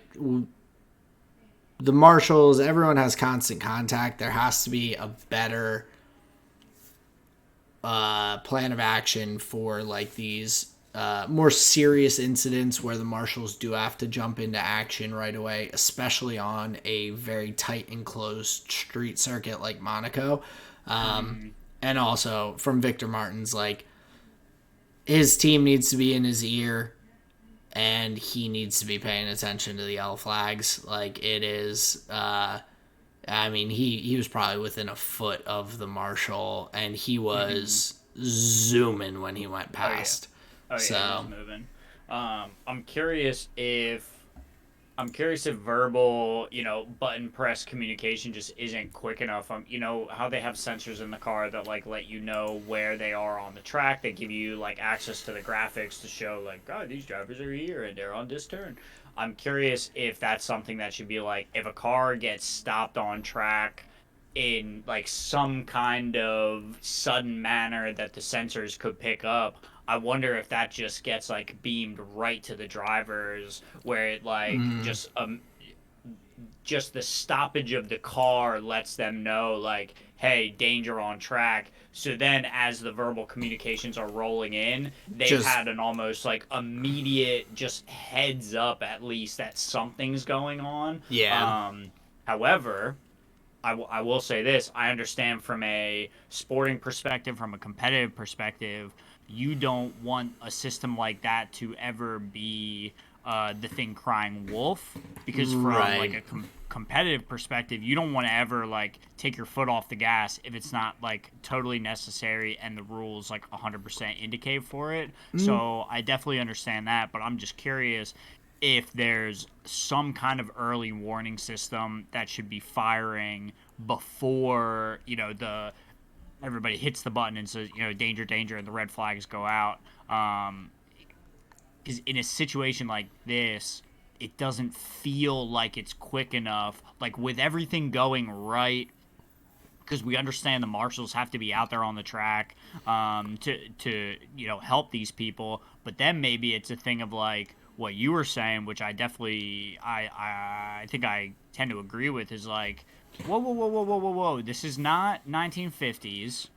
the marshals, everyone has constant contact. There has to be a better plan of action for, like, these more serious incidents where the marshals do have to jump into action right away, especially on a very tight enclosed street circuit like Monaco. And also from Victor Martins, like, his team needs to be in his ear and he needs to be paying attention to the yellow flags. Like, it is, I mean, he was probably within a foot of the marshal and he was zooming when he went past. He was moving. I'm curious if verbal, button press communication just isn't quick enough. How they have sensors in the car that, like, let you know where they are on the track. They give you, like, access to the graphics to show, like, oh, these drivers are here and they're on this turn. I'm curious if that's something that should be, like, if a car gets stopped on track in, like, some kind of sudden manner that the sensors could pick up, I wonder if that just gets, like, beamed right to the drivers, where it, like, just the stoppage of the car lets them know, like, hey, danger on track. So then as the verbal communications are rolling in, they've had an almost, like, immediate just heads up, at least, that something's going on. Yeah. However, I will say this. I understand from a sporting perspective, from a competitive perspective, you don't want a system like that to ever be the thing crying wolf, because from like a competitive perspective, you don't want to ever like take your foot off the gas if it's not like totally necessary and the rules like 100% indicate for it. So I definitely understand that, but I'm just curious if there's some kind of early warning system that should be firing before, the everybody hits the button and says, danger, danger, and the red flags go out. Because in a situation like this, it doesn't feel like it's quick enough. Like with everything going right, because we understand the marshals have to be out there on the track to help these people. But then maybe it's a thing of like what you were saying, which I definitely I think I tend to agree with, is like, whoa. This is not 1950s.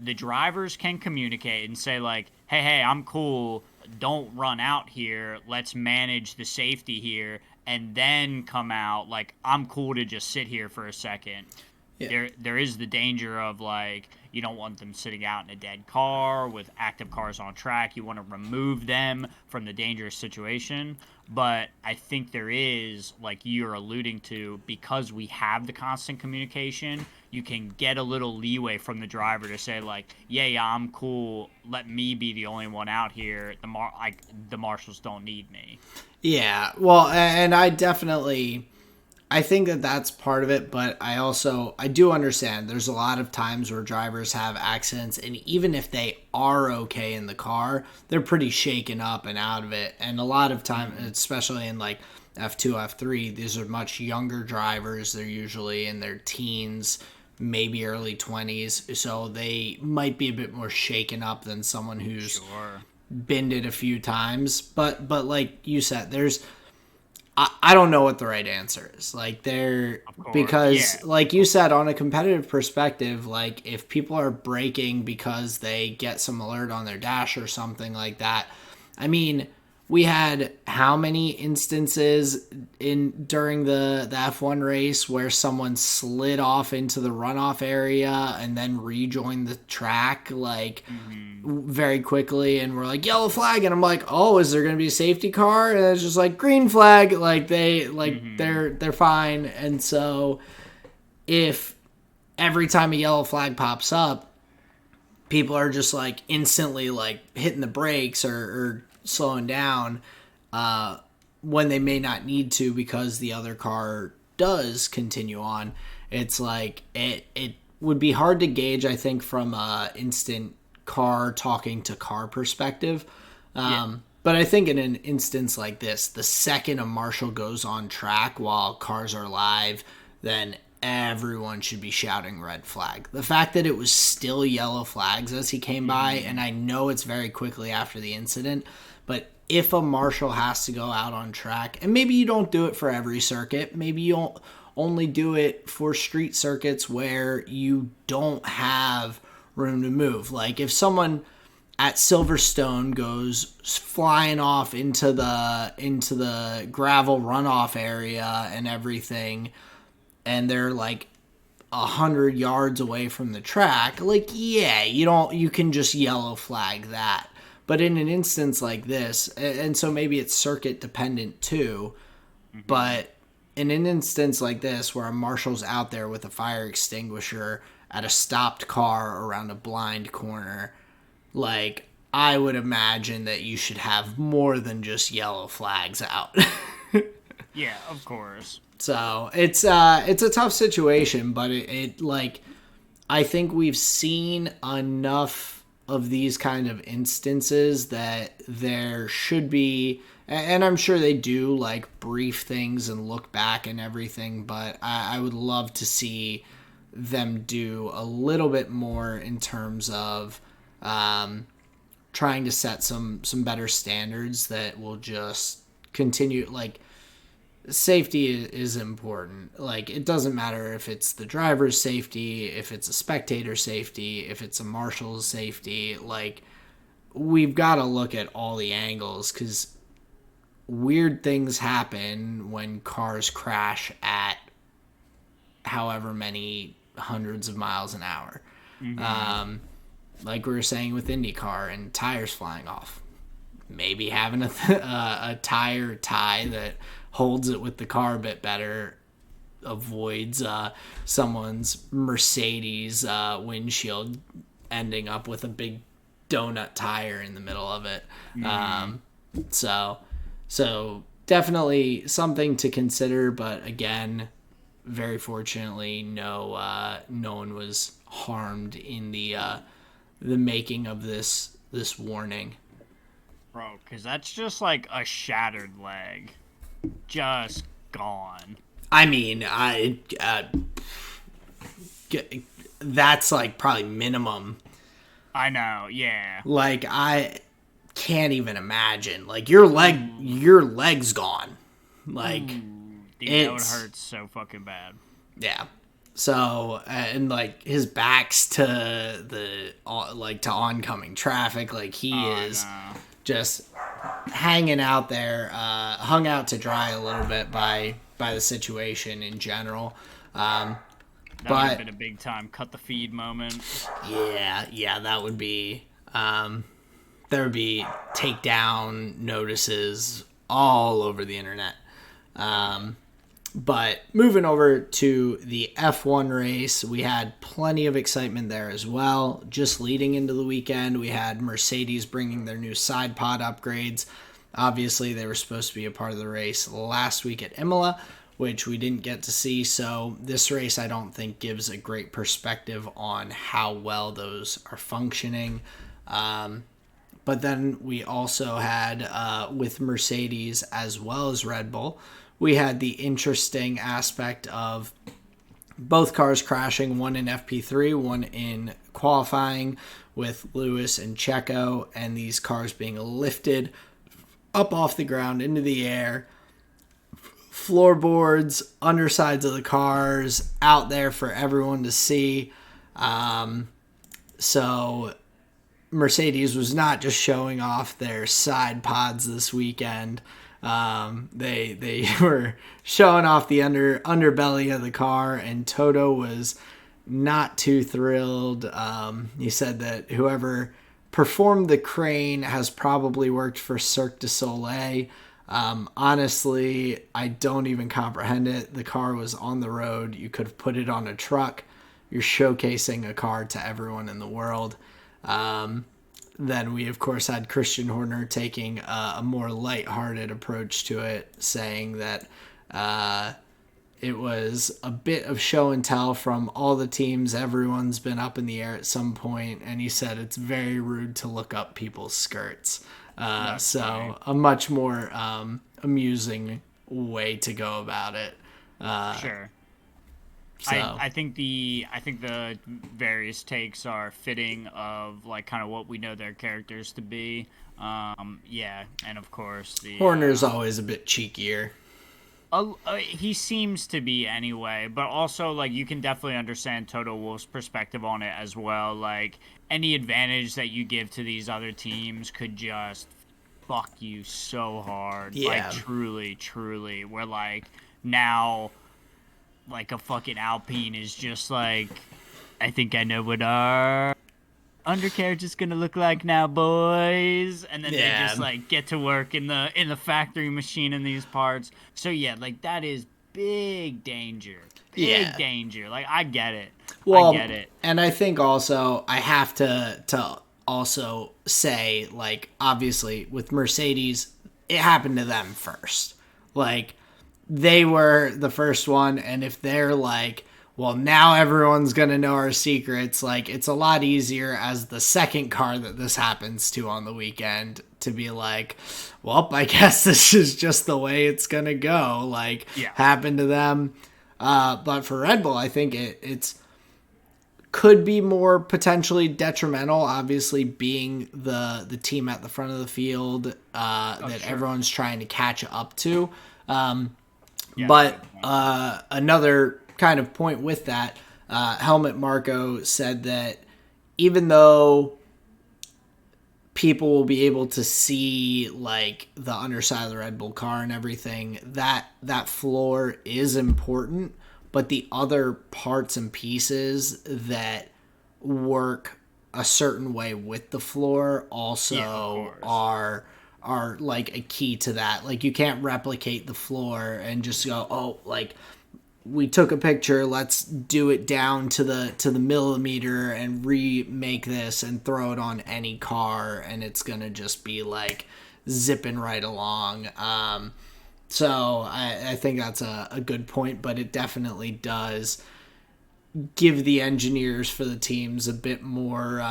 The drivers can communicate and say like, hey, I'm cool, don't run out here, let's manage the safety here, and then come out like, I'm cool to just sit here for a second. There is the danger of like, you don't want them sitting out in a dead car with active cars on track. You want to remove them from the dangerous situation. But I think there is, like you're alluding to, because we have the constant communication, you can get a little leeway from the driver to say like, yeah, I'm cool, let me be the only one out here. The marshals don't need me. Yeah, well, and I think that that's part of it, but I do understand there's a lot of times where drivers have accidents, and even if they are okay in the car, they're pretty shaken up and out of it. And a lot of time, especially in like F2, F3, these are much younger drivers. They're usually in their teens, maybe early 20s, so they might be a bit more shaken up than someone who's been it a few times. But like you said, I don't know what the right answer is. Like because like you said, on a competitive perspective, like if people are braking because they get some alert on their dash or something like that, I mean, we had how many instances during the F1 race where someone slid off into the runoff area and then rejoined the track like very quickly, and we're like, yellow flag, and I'm like, oh, is there gonna be a safety car? And it's just like, green flag. Like they're fine. And so if every time a yellow flag pops up, people are just like instantly like hitting the brakes or slowing down when they may not need to because the other car does continue on, it's like it would be hard to gauge, I think, from a instant car talking to car perspective. But I think in an instance like this, the second a marshal goes on track while cars are live, then everyone should be shouting red flag. The fact that it was still yellow flags as he came by, and I know it's very quickly after the incident, but if a marshal has to go out on track, and maybe you don't do it for every circuit, maybe you don't only do it for street circuits where you don't have room to move. Like if someone at Silverstone goes flying off into the gravel runoff area and everything, and they're like 100 yards away from the track, like, yeah, you can just yellow flag that. But in an instance like this, and so maybe it's circuit dependent too, but in an instance like this where a marshal's out there with a fire extinguisher at a stopped car around a blind corner, like, I would imagine that you should have more than just yellow flags out. Yeah, of course. So it's a tough situation, but it like, I think we've seen enough of these kind of instances that there should be, and I'm sure they do, like brief things and look back and everything, but I would love to see them do a little bit more in terms of trying to set some better standards that will just continue. Like, safety is important. Like, it doesn't matter if it's the driver's safety, if it's a spectator safety, if it's a marshal's safety. Like, we've got to look at all the angles, because weird things happen when cars crash at however many hundreds of miles an hour. Like we were saying with IndyCar and tires flying off. maybe having a tire tie that holds it with the car a bit better avoids someone's Mercedes windshield ending up with a big donut tire in the middle of it. So definitely something to consider, but again, very fortunately, no one was harmed in the making of this warning. Bro, because that's just like a shattered leg. Just gone. I mean, that's like probably minimum. I know, yeah. Like, I can't even imagine. Like, your leg's gone. Like, dude, that would hurt so fucking bad. Yeah. So, and like his back's to to oncoming traffic. Like, he is just hanging out there, hung out to dry a little bit by the situation in general. That would have been a big time cut the feed moment. Yeah, that would be. There would be takedown notices all over the internet. But moving over to the F1 race, we had plenty of excitement there as well. Just leading into the weekend, we had Mercedes bringing their new side pod upgrades. Obviously, they were supposed to be a part of the race last week at Imola, which we didn't get to see. So this race, I don't think, gives a great perspective on how well those are functioning. But then we also had, with Mercedes as well as Red Bull, we had the interesting aspect of both cars crashing, one in FP3, one in qualifying, with Lewis and Checo, and these cars being lifted up off the ground into the air. Floorboards, undersides of the cars out there for everyone to see. So Mercedes was not just showing off their side pods this weekend. They were showing off the underbelly of the car, and Toto was not too thrilled. He said that whoever performed the crane has probably worked for Cirque du Soleil. Honestly, I don't even comprehend it. The car was on the road. You could have put it on a truck. You're showcasing a car to everyone in the world. Then we, of course, had Christian Horner taking a more lighthearted approach to it, saying that it was a bit of show and tell from all the teams. Everyone's been up in the air at some point, and he said it's very rude to look up people's skirts. So funny. A much more amusing way to go about it. Sure. So. I think the various takes are fitting of like kind of what we know their characters to be. Yeah, and of course the Horner's always a bit cheekier. He seems to be anyway, but also like you can definitely understand Toto Wolff's perspective on it as well. Like any advantage that you give to these other teams could just fuck you so hard. Yeah. Like truly. Where like now, like a fucking Alpine is just like, I think I know what our undercarriage is gonna look like now, boys. And then they just like get to work in the factory machine in these parts. So yeah, like that is big danger. Big danger. Like I get it. Well, I get it. And I think also I have to also say, like, obviously with Mercedes, it happened to them first. Like, they were the first one, and if they're like, well, now everyone's going to know our secrets, like, it's a lot easier as the second car that this happens to on the weekend to be like, well, I guess this is just the way it's going to go. Like, happened to them. But for Red Bull, I think it's could be more potentially detrimental, obviously being the team at the front of the field everyone's trying to catch up to. But another kind of point with that, Helmut Marko said that even though people will be able to see like the underside of the Red Bull car and everything, that floor is important, but the other parts and pieces that work a certain way with the floor also are are like a key to that. Like, you can't replicate the floor and just go, oh, like, we took a picture, let's do it down to the millimeter and remake this and throw it on any car, and it's gonna just be like zipping right along. So I think that's a good point, but it definitely does give the engineers for the teams a bit more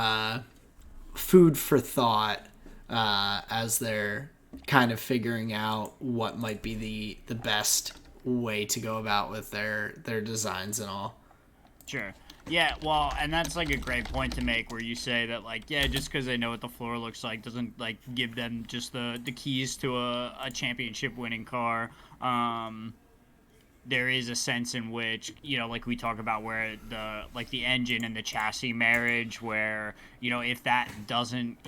food for thought as they're kind of figuring out what might be the best way to go about with their designs and all. Sure. Yeah, well, and that's like a great point to make where you say that, like, yeah, just because they know what the floor looks like doesn't, like, give them just the keys to a championship winning car. There is a sense in which, like we talk about where the engine and the chassis marriage, where, if that doesn't,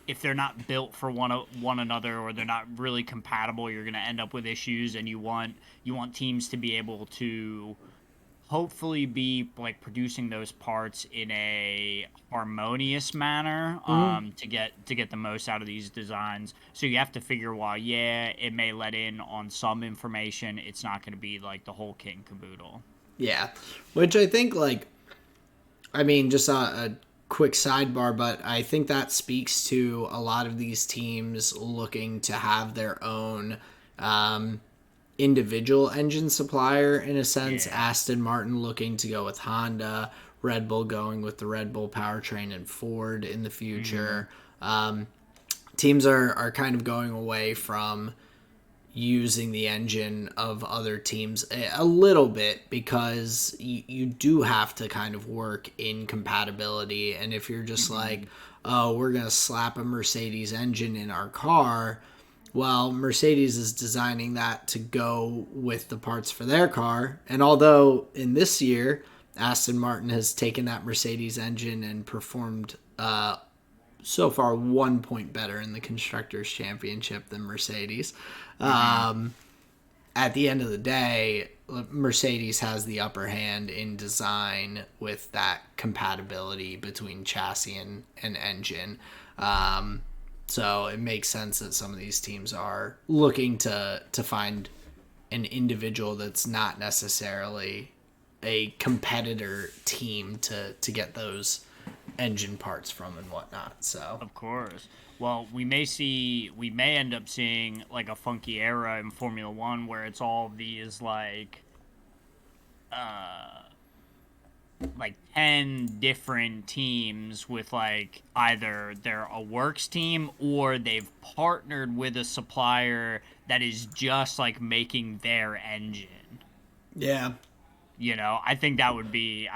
if they're not built for one another, or they're not really compatible, you're going to end up with issues, and you want teams to be able to hopefully be like producing those parts in a harmonious manner, to get the most out of these designs. So you have to figure, while it may let in on some information, it's not going to be like the whole kit and caboodle. Yeah, which I think, like, I mean, just a quick sidebar, but I think that speaks to a lot of these teams looking to have their own individual engine supplier, in a sense. Yeah. Aston Martin looking to go with Honda, Red Bull going with the Red Bull powertrain, and Ford in the future. Teams are kind of going away from using the engine of other teams a little bit, because you do have to kind of work in compatibility. And if you're just like, oh, we're going to slap a Mercedes engine in our car, well, Mercedes is designing that to go with the parts for their car. And although in this year, Aston Martin has taken that Mercedes engine and performed so far 1 point better in the Constructors' Championship than Mercedes. At the end of the day, Mercedes has the upper hand in design with that compatibility between chassis and engine. So it makes sense that some of these teams are looking to find an individual that's not necessarily a competitor team to get those engine parts from and whatnot. So Of course. Well, we may end up seeing like a funky era in Formula One where it's all these like 10 different teams with like either they're a works team or they've partnered with a supplier that is just like making their engine. yeah, I think that would be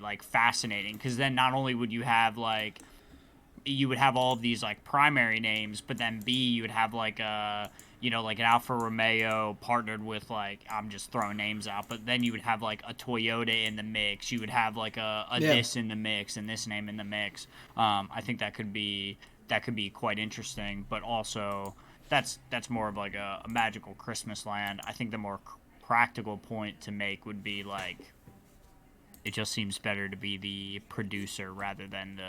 like fascinating, because then not only would you have like you would have all of these like primary names, but then B, you would have like like an Alfa Romeo partnered with, like, I'm just throwing names out, but then you would have like a Toyota in the mix. You would have like a this in the mix and this name in the mix. I think that could be quite interesting, but also that's more of like a magical Christmas land. I think the more practical point to make would be like, it just seems better to be the producer rather than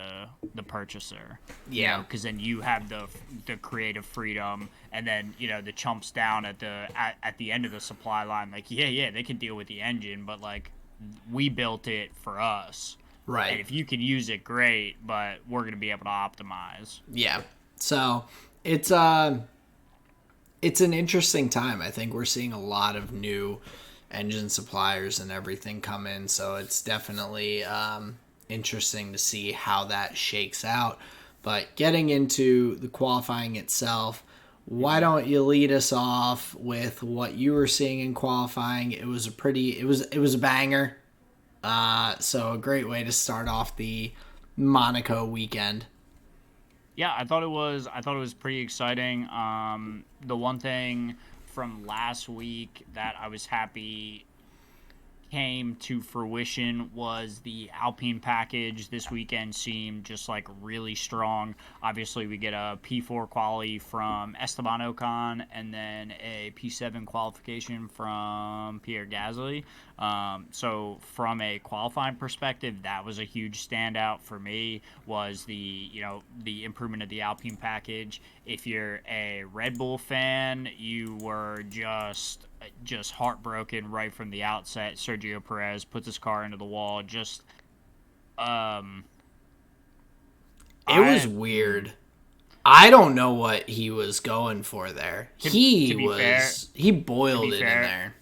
the purchaser. Yeah. Because then you have the creative freedom, and then the chumps down at the end of the supply line, like, yeah, they can deal with the engine, but like, we built it for us. Right. And if you can use it, great, but we're gonna be able to optimize. Yeah. So it's an interesting time. I think we're seeing a lot of new engine suppliers and everything come in, so it's definitely interesting to see how that shakes out. But getting into the qualifying itself, why don't you lead us off with what you were seeing in qualifying? It was a banger. So a great way to start off the Monaco weekend. Yeah, I thought it was pretty exciting. The one thing from last week that I was happy came to fruition was the Alpine package. This weekend seemed just like really strong. Obviously, we get a P4 quali from Esteban Ocon and then a P7 qualification from Pierre Gasly. So from a qualifying perspective, that was a huge standout for me. Was the improvement of the Alpine package. If you're a Red Bull fan, you were just heartbroken right from the outset. Sergio Perez puts his car into the wall. It was weird. I don't know what he was going for there. He boiled it in there.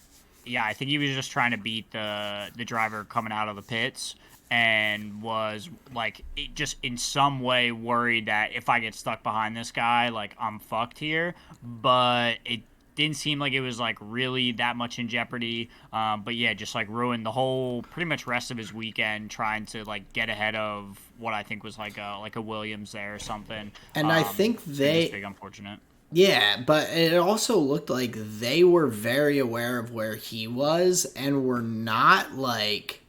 Yeah, I think he was just trying to beat the driver coming out of the pits, and was like just in some way worried that if I get stuck behind this guy, like I'm fucked here. But it didn't seem like it was like really that much in jeopardy. But yeah, just like ruined the whole pretty much rest of his weekend trying to like get ahead of what I think was like a Williams there or something. And I think big unfortunate. Yeah, but it also looked like they were very aware of where he was and were not like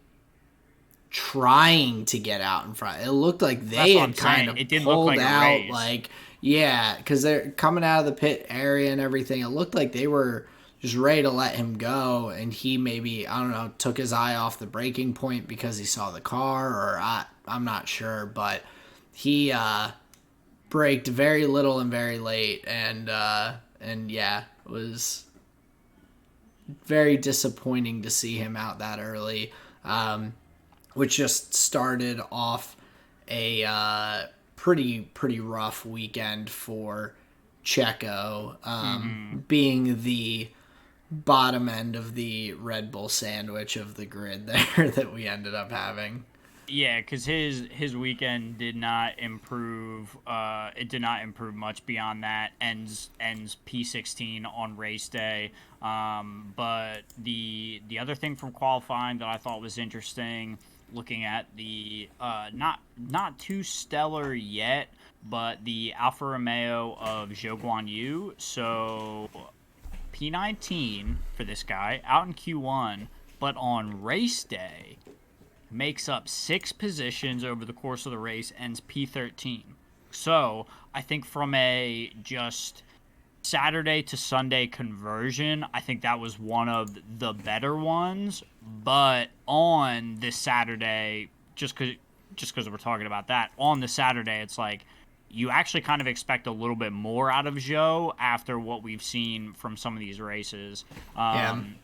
trying to get out in front. It looked like they had kind of pulled out, like, yeah, because they're coming out of the pit area and everything. It looked like they were just ready to let him go, and he maybe, I don't know, took his eye off the braking point because he saw the car, or I'm not sure, but he braked very little and very late, and yeah, it was very disappointing to see him out that early, which just started off a pretty rough weekend for Checo, being the bottom end of the Red Bull sandwich of the grid there that we ended up having. Yeah, because his weekend did not improve. It did not improve much beyond that. Ends P16 on race day. But the other thing from qualifying that I thought was interesting, looking at the not too stellar yet, but the Alfa Romeo of Zhou Guanyu. So P19 for this guy out in Q1, but on race day makes up 6 positions over the course of the race, ends P13. So I think from a just Saturday to Sunday conversion, I think that was one of the better ones. But on this Saturday, just because we're talking about that, on the Saturday, it's like you actually kind of expect a little bit more out of Zhou after what we've seen from some of these races.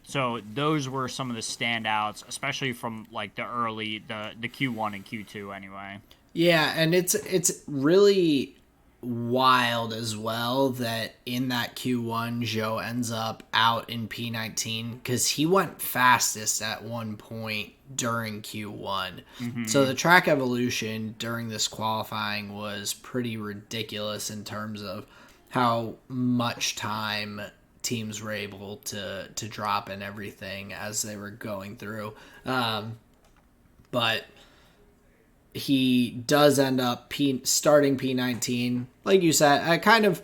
So those were some of the standouts, especially from like the Q1 and Q2 anyway. Yeah, and it's really wild as well that in that Q1 Zhou ends up out in P19 because he went fastest at one point during Q1. So the track evolution during this qualifying was pretty ridiculous in terms of how much time teams were able to drop and everything as they were going through. But he does end up starting P19. Like you said, a kind of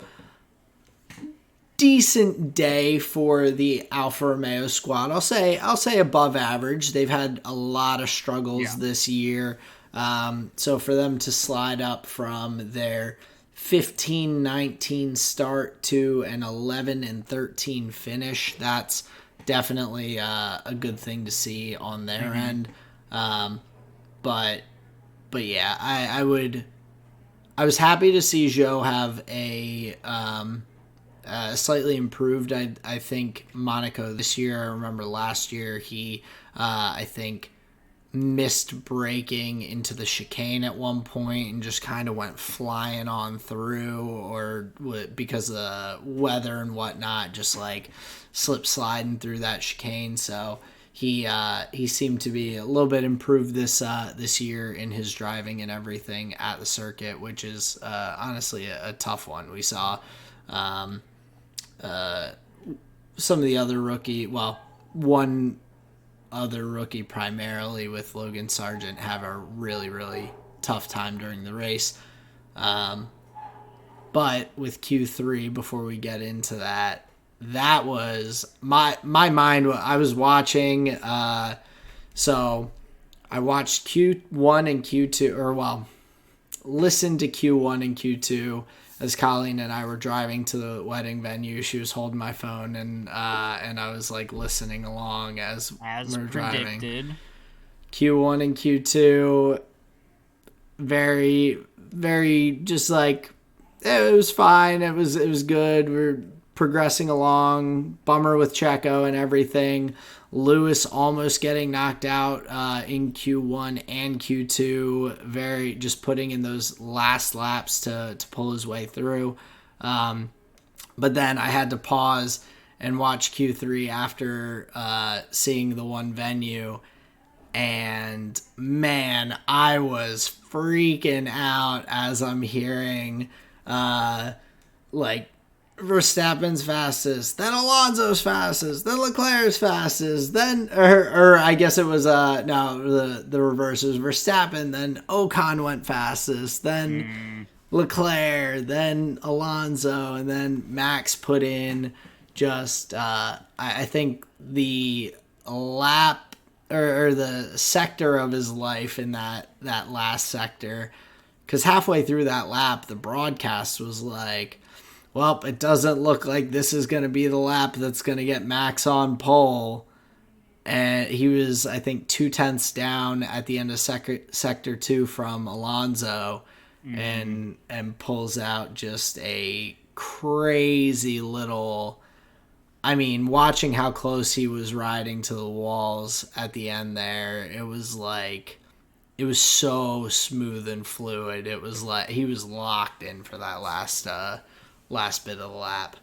decent day for the Alfa Romeo squad. I'll say above average. They've had a lot of struggles this year. So for them to slide up from their 15-19 start to an 11-13 finish, that's definitely a good thing to see on their end. But yeah, I was happy to see Zhou have a slightly improved. I think Monaco this year. I remember last year he I think missed braking into the chicane at one point and just kind of went flying on through, or because of the weather and whatnot, just like slip sliding through that chicane. So he seemed to be a little bit improved this year in his driving and everything at the circuit, which is honestly a tough one. We saw some of the other one other rookie primarily with Logan Sargent have a really, really tough time during the race. But with Q3, before we get into that was my mind. I was watching So I watched Q1 and Q2, or well, listened to Q1 and Q2 as Colleen and I were driving to the wedding venue. She was holding my phone, and I was like listening along as we were driving. Predicted. Q1 and Q2, very, very just like it was fine. It was good. We're progressing along. Bummer with Checo and everything. Lewis almost getting knocked out in Q1 and Q2. Very just putting in those last laps to pull his way through. But then I had to pause and watch Q3 after seeing the one venue. And man, I was freaking out as I'm hearing like Verstappen's fastest, then Alonso's fastest, then Leclerc's fastest, then or I guess it was the reverse. It was Verstappen, then Ocon went fastest, then Leclerc, then Alonso, and then Max put in just I think the lap or the sector of his life in that last sector, because halfway through that lap the broadcast was like, well, it doesn't look like this is going to be the lap that's going to get Max on pole. And he was, I think, 0.2 down at the end of sector 2 from Alonso, and pulls out just a crazy little. I mean, watching how close he was riding to the walls at the end there, it was like, it was so smooth and fluid. It was like he was locked in for that last bit of the lap.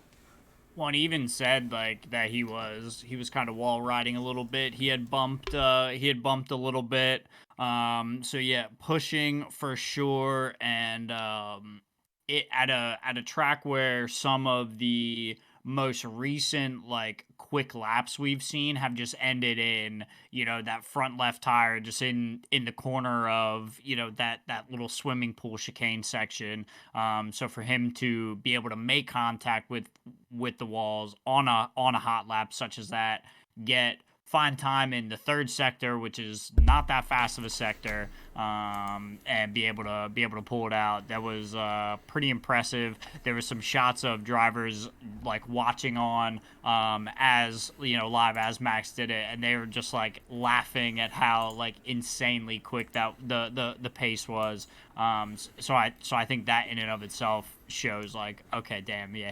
Well, he even said like that he was kind of wall riding a little bit. He had bumped a little bit. So yeah, pushing for sure, and it at a track where some of the most recent like quick laps we've seen have just ended in, that front left tire just in the corner of, that little swimming pool chicane section. So for him to be able to make contact with the walls on a hot lap such as that, find time in the third sector, which is not that fast of a sector, and be able to pull it out. That was pretty impressive. There was some shots of drivers like watching on as live as Max did it, and they were just like laughing at how like insanely quick that the pace was. So I think that in and of itself shows like, okay, damn, yeah,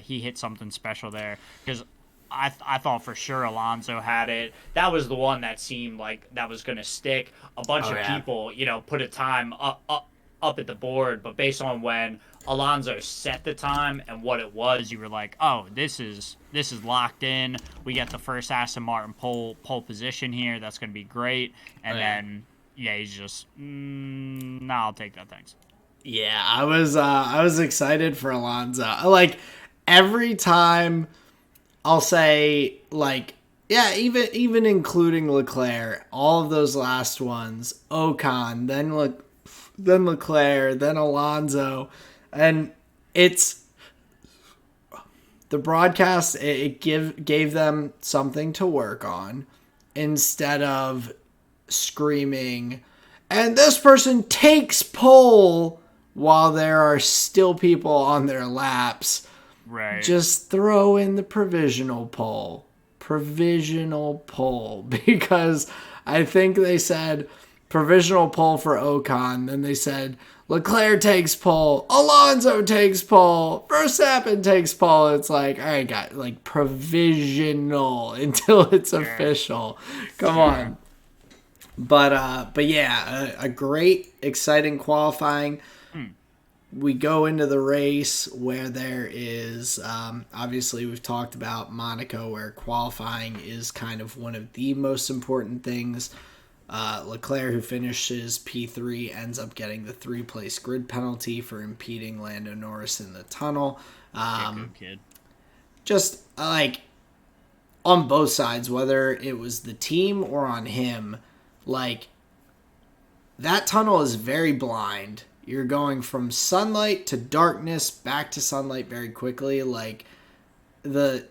he hit something special there, because I thought for sure Alonso had it. That was the one that seemed like that was going to stick. A bunch of people, put a time up at the board, but based on when Alonso set the time and what it was, you were like, oh, this is locked in. We get the first Aston Martin pole position here. That's going to be great. And then, he's just, I'll take that, thanks. Yeah, I was excited for Alonso. Like every time. I'll say, like, yeah, even including Leclerc, all of those last ones, Ocon, then Leclerc, then Alonso, and it's the broadcast. It gave them something to work on instead of screaming, and this person takes pole while there are still people on their laps. Right. Just throw in the provisional pole, because I think they said provisional pole for Ocon. Then they said Leclerc takes pole, Alonso takes pole, Verstappen takes pole. It's like, all right, guys, like provisional until it's official. Come on. But yeah, a great, exciting qualifying. We go into the race where there is, obviously we've talked about Monaco, where qualifying is kind of one of the most important things. Leclerc, who finishes P3, ends up getting the 3-place grid penalty for impeding Lando Norris in the tunnel. Good kid. Just like on both sides, whether it was the team or on him, like that tunnel is very blind. You're going from sunlight to darkness, back to sunlight very quickly. Like, the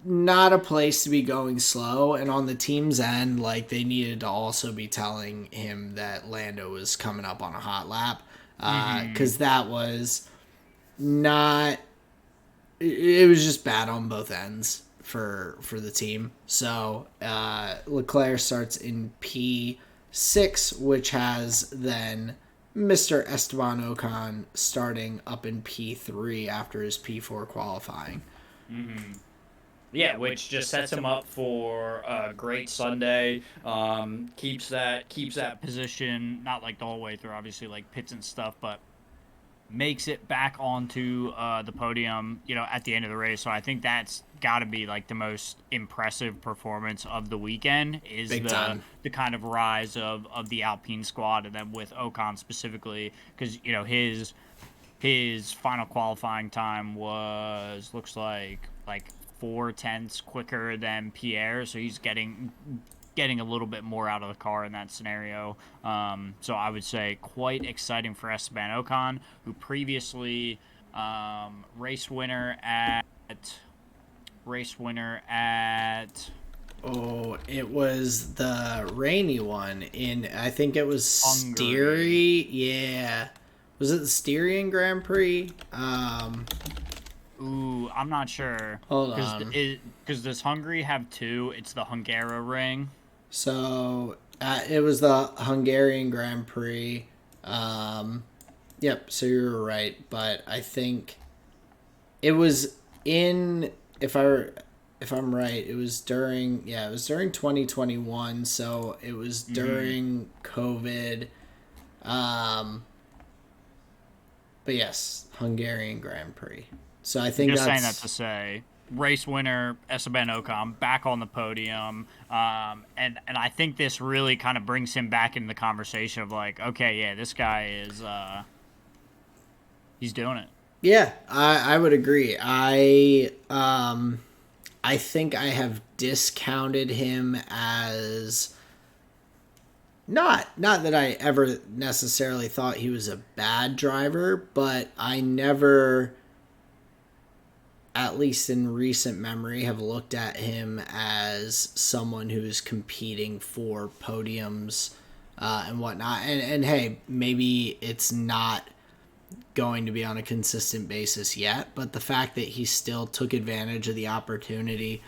not a place to be going slow. And on the team's end, like, they needed to also be telling him that Lando was coming up on a hot lap. Because that was not. It was just bad on both ends for the team. So Leclerc starts in P6, which has then Mr. Esteban Ocon starting up in P3 after his P4 qualifying. Yeah, which just sets him up for a great Sunday. Keeps that position, not like the whole way through, obviously, like pits and stuff, but makes it back onto the podium, at the end of the race. So I think that's got to be like the most impressive performance of the weekend is the kind of rise of the Alpine squad, and then with Ocon specifically, because his final qualifying time looks like 4 tenths quicker than Pierre, so he's getting a little bit more out of the car in that scenario. So I would say quite exciting for Esteban Ocon, who previously race winner at Oh, it was the rainy one in, I think it was Hungary. Styria. Yeah. Was it the Styrian Grand Prix? Ooh, I'm not sure. Hold on. Because does Hungary have two? It's the Hungaroring. So it was the Hungarian Grand Prix. Yep, so you're right, but I think it was in, if I'm right, it was during 2021, so it was during COVID. But yes, Hungarian Grand Prix. So I think Just that's saying that to say, race winner Esteban Ocon back on the podium, and I think this really kind of brings him back into the conversation of like, okay, yeah, this guy is he's doing it. Yeah, I would agree. I think I have discounted him as not that I ever necessarily thought he was a bad driver, but I never, at least in recent memory, have looked at him as someone who's competing for podiums and whatnot. And hey, maybe it's not going to be on a consistent basis yet, but the fact that he still took advantage of the opportunity,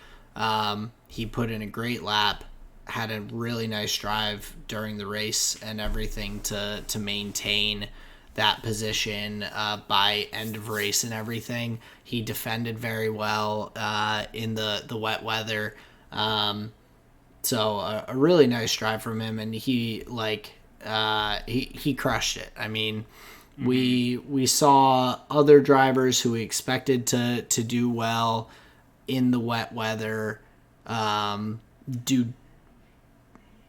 he put in a great lap, had a really nice drive during the race and everything to maintain that position by end of race and everything. He defended very well in the wet weather. So a really nice drive from him, and he crushed it. I mean, we saw other drivers who we expected to do well in the wet weather do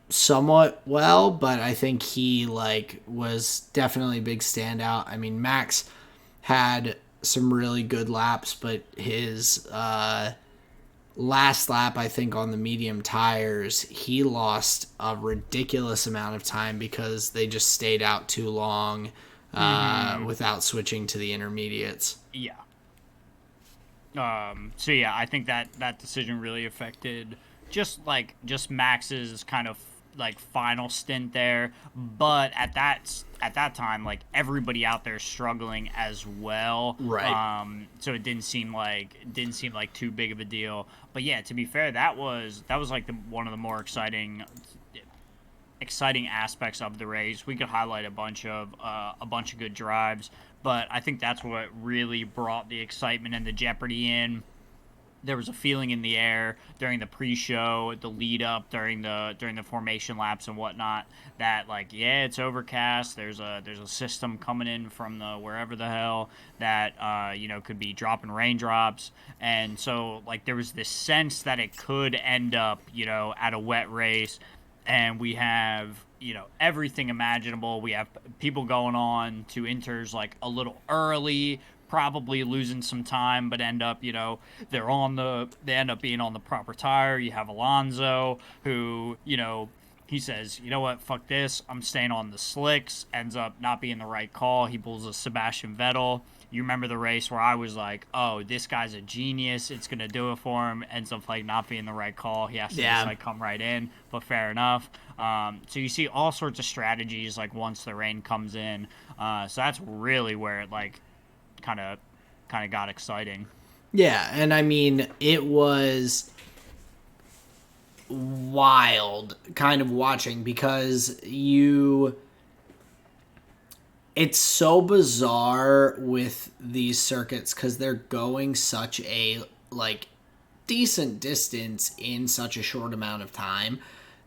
somewhat well, but I think he was definitely a big standout. I mean, Max had some really good laps, but his last lap, I think on the medium tires, he lost a ridiculous amount of time because they just stayed out too long without switching to the intermediates. Yeah. So yeah, I think that decision really affected just Max's kind of final stint there, but at that time, everybody out there struggling as well. Right. So it didn't seem like too big of a deal. But yeah, to be fair, that was one of the more exciting aspects of the race. We could highlight a bunch of good drives, but I think that's what really brought the excitement and the jeopardy in. There was a feeling in the air during the pre-show, the lead up, during the formation laps and whatnot, that it's overcast. There's a system coming in from the wherever the hell that could be dropping raindrops, and so there was this sense that it could end up at a wet race, and we have everything imaginable. We have people going on to Inters a little early, probably losing some time, but end up, they end up being on the proper tire. You have Alonso, who, he says, you know what, fuck this, I'm staying on the slicks, ends up not being the right call. He pulls a Sebastian Vettel. you remember the race where I was like, oh, this guy's a genius. It's going to do it for him. Ends up like not being the right call. He has to just like come right in, but fair enough. So you see all sorts of strategies like once the rain comes in. So that's really where it like kind of got exciting. Yeah, and I mean, it was wild kind of watching because it's so bizarre with these circuits because they're going such a like decent distance in such a short amount of time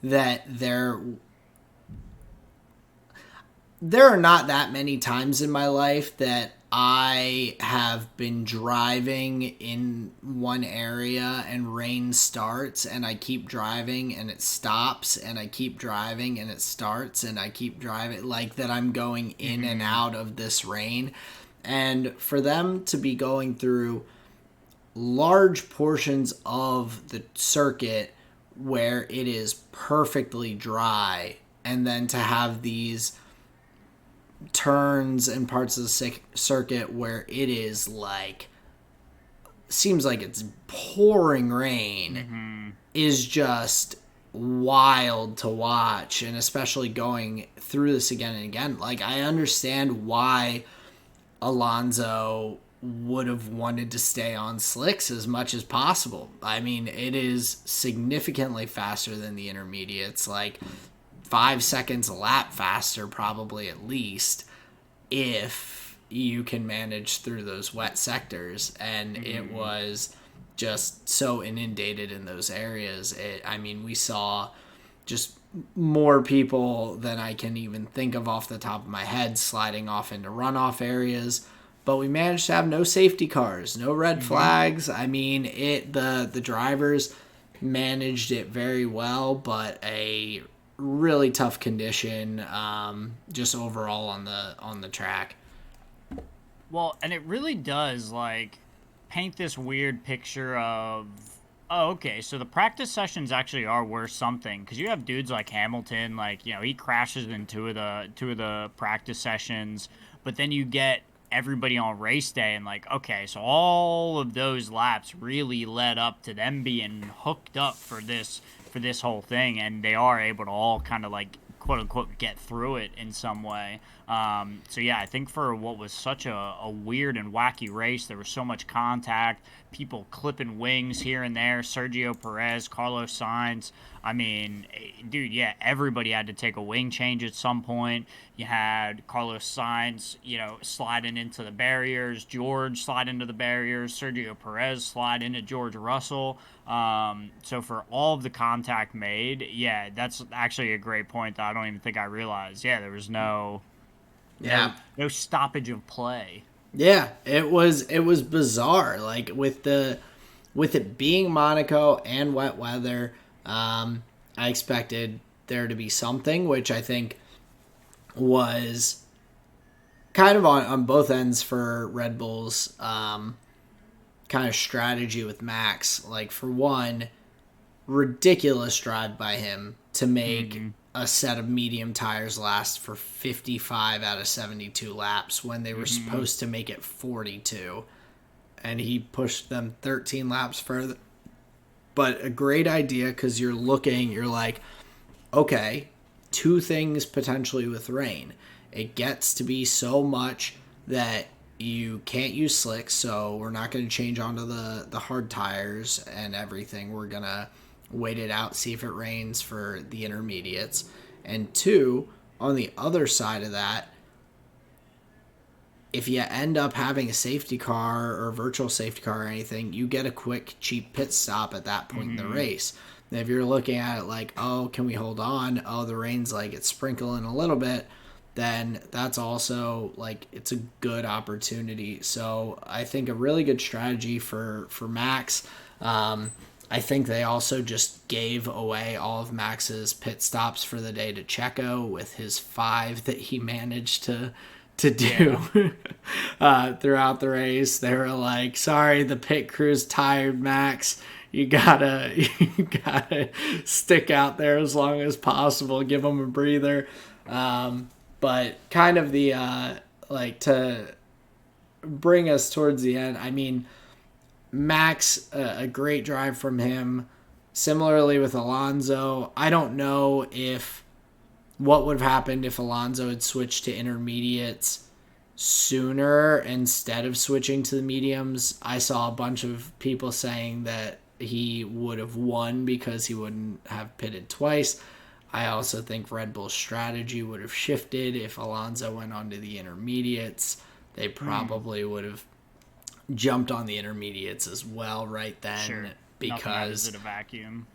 that there are not that many times in my life that I have been driving in one area and rain starts and I keep driving and it stops and I keep driving and it starts and I keep driving, like that I'm going in and out of this rain. And for them to be going through large portions of the circuit where it is perfectly dry and then to have these turns and parts of the circuit where it is like seems like it's pouring rain is just wild to watch. And especially going through this again and again, like I understand why Alonso would have wanted to stay on slicks as much as possible. I mean, it is significantly faster than the intermediates, like 5 seconds a lap faster, probably at least, if you can manage through those wet sectors. And it was just so inundated in those areas. I mean, we saw just more people than I can even think of off the top of my head sliding off into runoff areas. But we managed to have no safety cars, no red flags. I mean, the drivers managed it very well, but a really tough condition just overall on the track. Well, and it really does like paint this weird picture of, oh, okay, so the practice sessions actually are worth something, because you have dudes like Hamilton, like, you know, he crashes in two of the practice sessions, but then you get everybody on race day and like, okay, so all of those laps really led up to them being hooked up for this whole thing, and they are able to all kind of like quote unquote get through it in some way. So yeah, I think for what was such a weird and wacky race, there was so much contact, people clipping wings here and there, Sergio Perez, Carlos Sainz. I mean, dude, yeah, everybody had to take a wing change at some point. You had Carlos Sainz, you know, sliding into the barriers, George slide into the barriers, Sergio Perez slide into George Russell. So for all of the contact made, yeah, that's actually a great point that I don't even think I realized. Yeah, there was no stoppage of play. Yeah, it was bizarre. Like with it being Monaco and wet weather, I expected there to be something, which I think was kind of on both ends for Red Bull's kind of strategy with Max. Like, for one, ridiculous drive by him to make a set of medium tires last for 55 out of 72 laps when they were supposed to make it 42. And he pushed them 13 laps further. But a great idea, because you're like, okay, two things potentially with rain. It gets to be so much that you can't use slicks, so we're not going to change onto the hard tires and everything. We're going to wait it out, see if it rains for the intermediates. And two, on the other side of that, if you end up having a safety car or a virtual safety car or anything, you get a quick, cheap pit stop at that point in the race. And if you're looking at it like, oh, can we hold on? Oh, the rain's like it's sprinkling a little bit. Then that's also like it's a good opportunity. So I think a really good strategy for Max. I think they also just gave away all of Max's pit stops for the day to Checo with his 5 that he managed to do throughout the race. They were like, sorry, the pit crew's tired, Max. You gotta stick out there as long as possible. Give them a breather. But kind of the bring us towards the end, I mean, Max, a great drive from him. Similarly with Alonso, I don't know what would have happened if Alonso had switched to intermediates sooner instead of switching to the mediums. I saw a bunch of people saying that he would have won because he wouldn't have pitted twice. I also think Red Bull's strategy would have shifted if Alonso went on to the intermediates. They probably would have jumped on the intermediates as well right then. Sure. Because in a vacuum.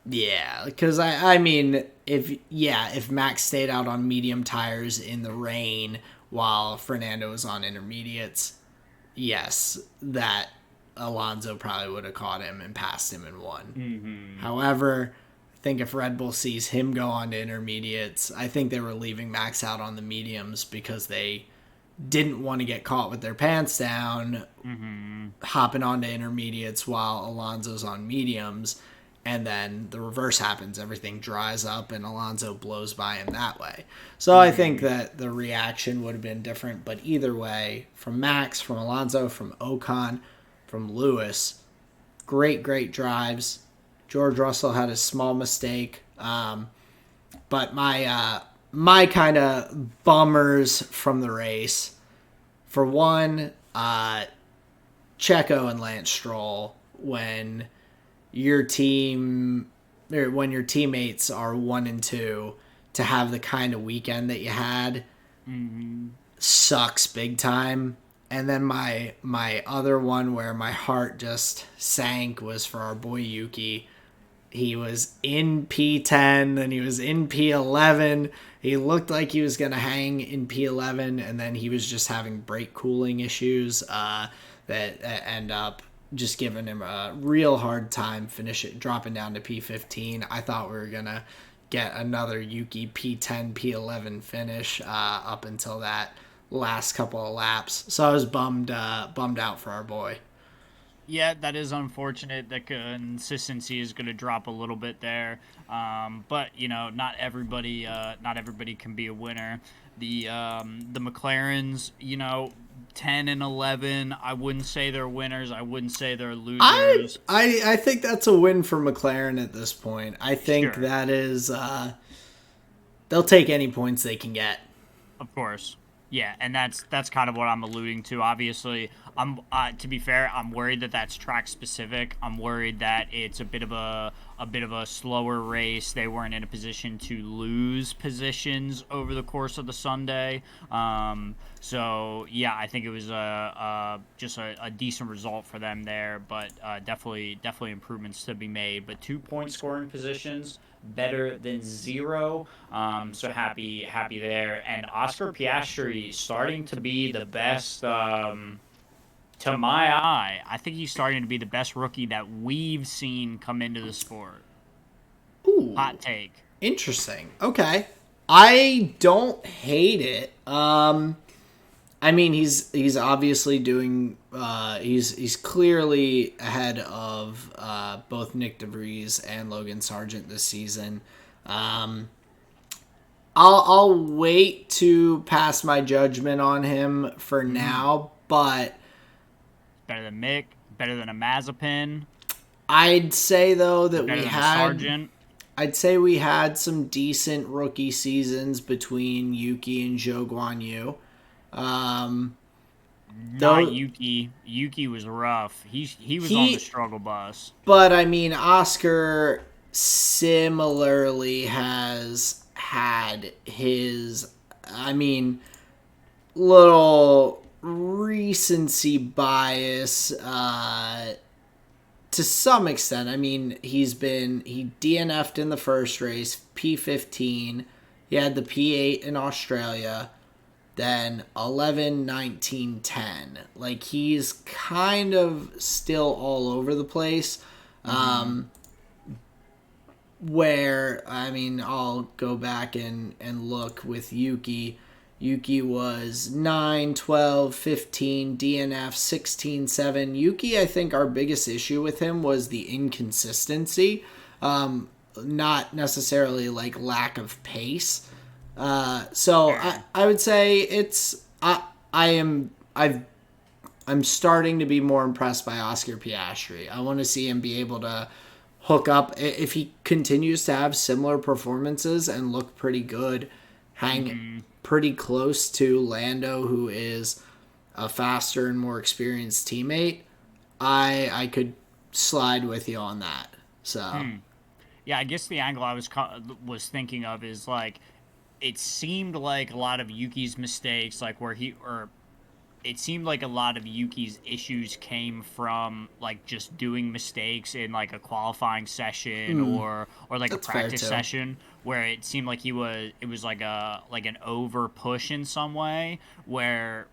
Yeah, because I mean, if Max stayed out on medium tires in the rain while Fernando was on intermediates, yes, that Alonso probably would have caught him and passed him and won. Mm-hmm. However, I think if Red Bull sees him go on to intermediates, I think they were leaving Max out on the mediums because they didn't want to get caught with their pants down, hopping onto intermediates while Alonso's on mediums, and then the reverse happens. Everything dries up and Alonso blows by him that way. So I think that the reaction would have been different, but either way, from Max, from Alonso, from Ocon, from Lewis, great drives. George Russell had a small mistake, but my kind of bummers from the race, for one, Checo and Lance Stroll, when your teammates are 1 and 2, to have the kind of weekend that you had sucks big time. And then my other one where my heart just sank was for our boy Yuki. He was in P10, then he was in P11. He looked like he was going to hang in P11, and then he was just having brake cooling issues that end up just giving him a real hard time dropping down to P15. I thought we were going to get another Yuki P10, P11 finish up until that last couple of laps. So I was bummed out for our boy. Yeah, that is unfortunate. The consistency is going to drop a little bit there, but not everybody can be a winner. The McLarens, 10 and 11. I wouldn't say they're winners. I wouldn't say they're losers. I think that's a win for McLaren at this point. I think that is they'll take any points they can get. Of course. Yeah, and that's kind of what I'm alluding to. Obviously, to be fair, I'm worried that that's track specific. I'm worried that it's a bit of a slower race. They weren't in a position to lose positions over the course of the Sunday. So yeah, I think it was just a decent result for them there, but definitely improvements to be made. But 2-point scoring positions, better than 0. So happy there. And Oscar Piastri starting to be the best, to my eye. I think he's starting to be the best rookie that we've seen come into the sport. Ooh, hot take. Interesting. Okay. I don't hate it. I mean, he's obviously doing. He's clearly ahead of both Nick DeVries and Logan Sargent this season. I'll wait to pass my judgment on him for now, but better than Mick, better than a Mazepin. I'd say though that better we than had. Sargent. I'd say we had some decent rookie seasons between Yuki and Zhou Guanyu. Not Yuki. Yuki was rough. He was on the struggle bus. But I mean, Oscar similarly has had his, little recency bias to some extent. I mean, he DNF'd in the first race, P15. He had the P8 in Australia. Then 11, 19, 10. Like, he's kind of still all over the place. Where, I'll go back and look with Yuki. Yuki was 9, 12, 15, DNF, 16, 7. Yuki, I think our biggest issue with him was the inconsistency. Not necessarily, like, lack of pace. So I would say I've I'm starting to be more impressed by Oscar Piastri. I want to see him be able to hook up if he continues to have similar performances and look pretty good, hang pretty close to Lando, who is a faster and more experienced teammate. I could slide with you on that. So Yeah, I guess the angle I was thinking of is like it seemed like a lot of Yuki's mistakes, like where he or it seemed like a lot of Yuki's issues came from like just doing mistakes in like a qualifying session or like a that's fair practice too. session where it seemed like it was like an over push in some way where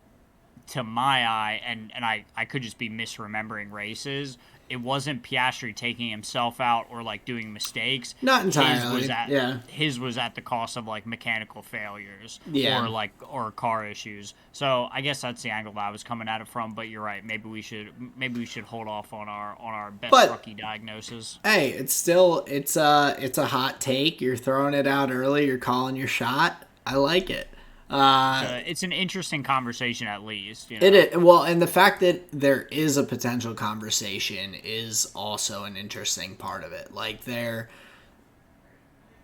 to my eye, and I could just be misremembering races. It wasn't Piastri taking himself out or like doing mistakes. Not entirely. Yeah. His was at the cost of like mechanical failures Yeah. or car issues. So I guess that's the angle that I was coming at it from. But you're right. Maybe we should hold off on our best But rookie diagnosis. hey, it's a hot take. You're throwing it out early. You're calling your shot. I like it. It's an interesting conversation at least. You know? It is. Well, and the fact that there is a potential conversation is also an interesting part of it. Like Go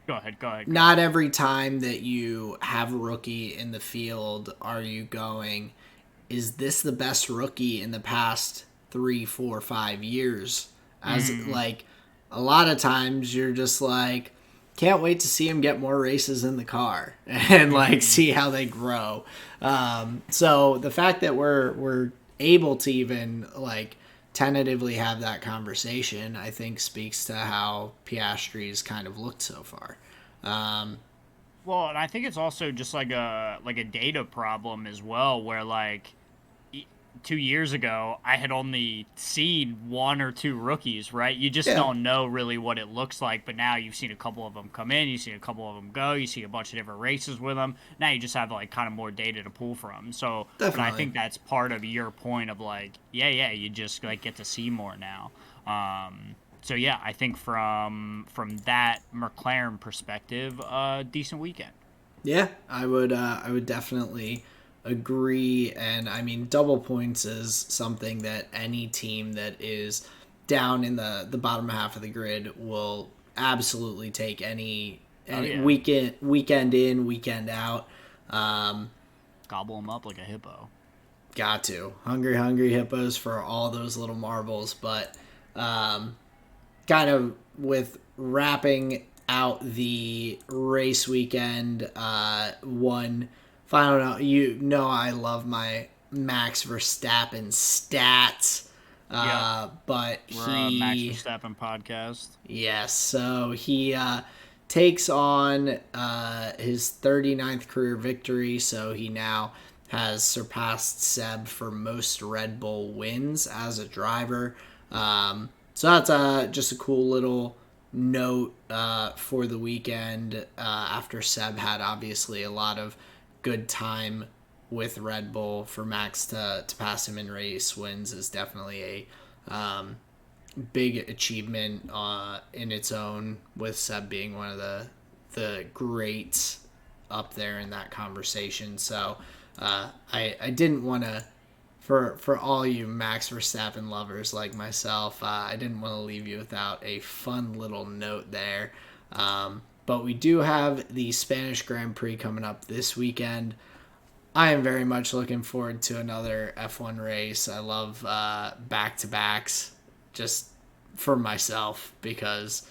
ahead. not every time that you have a rookie in the field are you going, is this the best rookie in the past 3, 4, 5 years? As like a lot of times you're just like, can't wait to see him get more races in the car and like see how they grow. So the fact that we're able to even like tentatively have that conversation, I think speaks to how Piastri's kind of looked so far. Well, and I think it's also just like a data problem as well, where like 2 years ago I had only seen one or two rookies, right? You just Yeah. don't know really what it looks like, but now you've seen a couple of them come in, you've seen a couple of them go, you see a bunch of different races with them. Now you just have like kind of more data to pull from. So, but I Definitely. think that's part of your point of like, yeah, you just like get to see more now. So yeah, I think from that McLaren perspective, decent weekend. Yeah, I would definitely agree. And I mean, double points is something that any team that is down in the bottom half of the grid will absolutely take any Yeah. weekend in, weekend out. Gobble them up like a hippo. Got to hungry hippos for all those little marbles. But kind of with wrapping out the race weekend, one final note. You know I love my Max Verstappen stats. But We're a Max he, Verstappen podcast. yes, so he takes on his 39th career victory, so he now has surpassed Seb for most Red Bull wins as a driver. So that's just a cool little note for the weekend after Seb had obviously a lot of good time with Red Bull. For Max to pass him in race wins is definitely a big achievement in its own, with Seb being one of the greats up there in that conversation. So I didn't want to, for all you Max Verstappen lovers like myself, I didn't want to leave you without a fun little note there. But we do have the Spanish Grand Prix coming up this weekend. I am very much looking forward to another F1 race. I love back-to-backs just for myself, because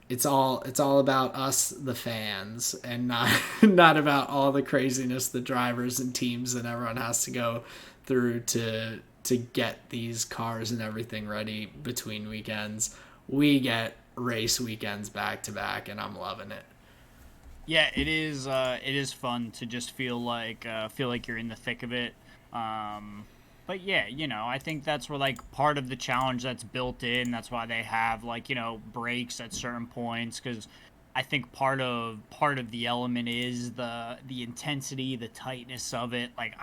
it's all about us, the fans, and not about all the craziness the drivers and teams and everyone has to go through to get these cars and everything ready between weekends. We get race weekends back to back, and I'm loving it. Yeah, it is. It is fun to just feel like you're in the thick of it. But yeah, I think that's where like part of the challenge that's built in. That's why they have like breaks at certain points, because I think part of the element is the intensity, the tightness of it. Like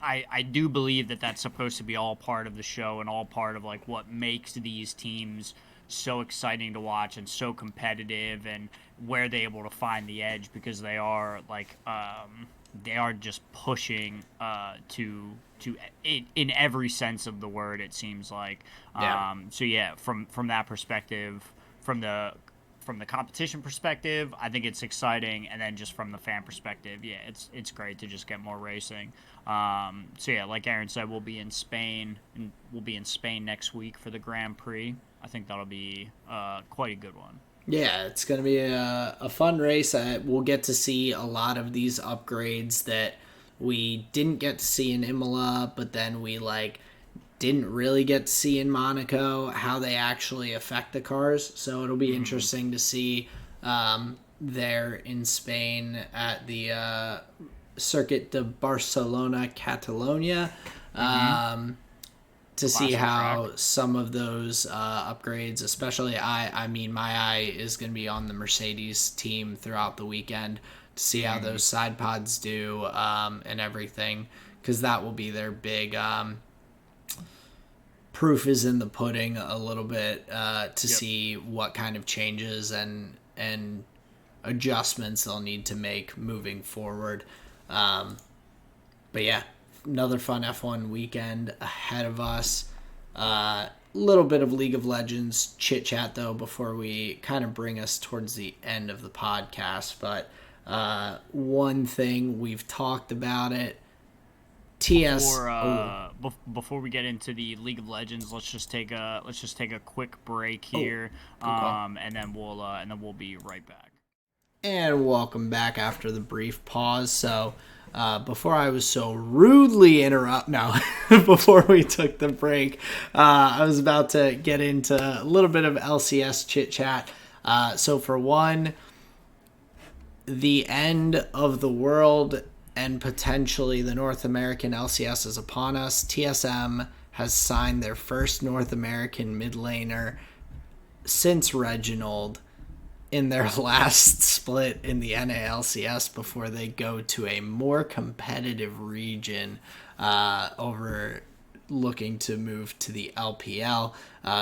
I do believe that that's supposed to be all part of the show and all part of like what makes these teams so exciting to watch and so competitive, and where they're able to find the edge, because they are like they are just pushing to in every sense of the word. It seems like so yeah. From that perspective, from the competition perspective, I think it's exciting, and then just from the fan perspective, yeah, it's great to just get more racing. So yeah, like Aaron said, we'll be in Spain, and we'll be in Spain next week for the Grand Prix. I think that'll be quite a good one. Yeah, it's going to be a fun race. We'll get to see a lot of these upgrades that we didn't get to see in Imola, but then we didn't really get to see in Monaco, how they actually affect the cars. So it'll be interesting to see there in Spain at the Circuit de Barcelona Catalonia. To see how track. some of those upgrades, especially I mean, my eye is going to be on the Mercedes team throughout the weekend to see how those side pods do and everything, because that will be their big proof is in the pudding a little bit to see what kind of changes and adjustments they'll need to make moving forward. But yeah, another fun F1 weekend ahead of us. Little bit of League of Legends chit chat though before we kind of bring us towards the end of the podcast. But one thing we've talked about it. Before we get into the League of Legends, let's just take a quick break here, call. and then we'll be right back. And welcome back after the brief pause. So before I was so rudely before we took the break, I was about to get into a little bit of LCS chit chat. So for one, the end of the world and potentially the North American LCS is upon us. TSM has signed their first North American mid laner since Reginald in their last split in the NALCS before they go to a more competitive region over looking to move to the LPL.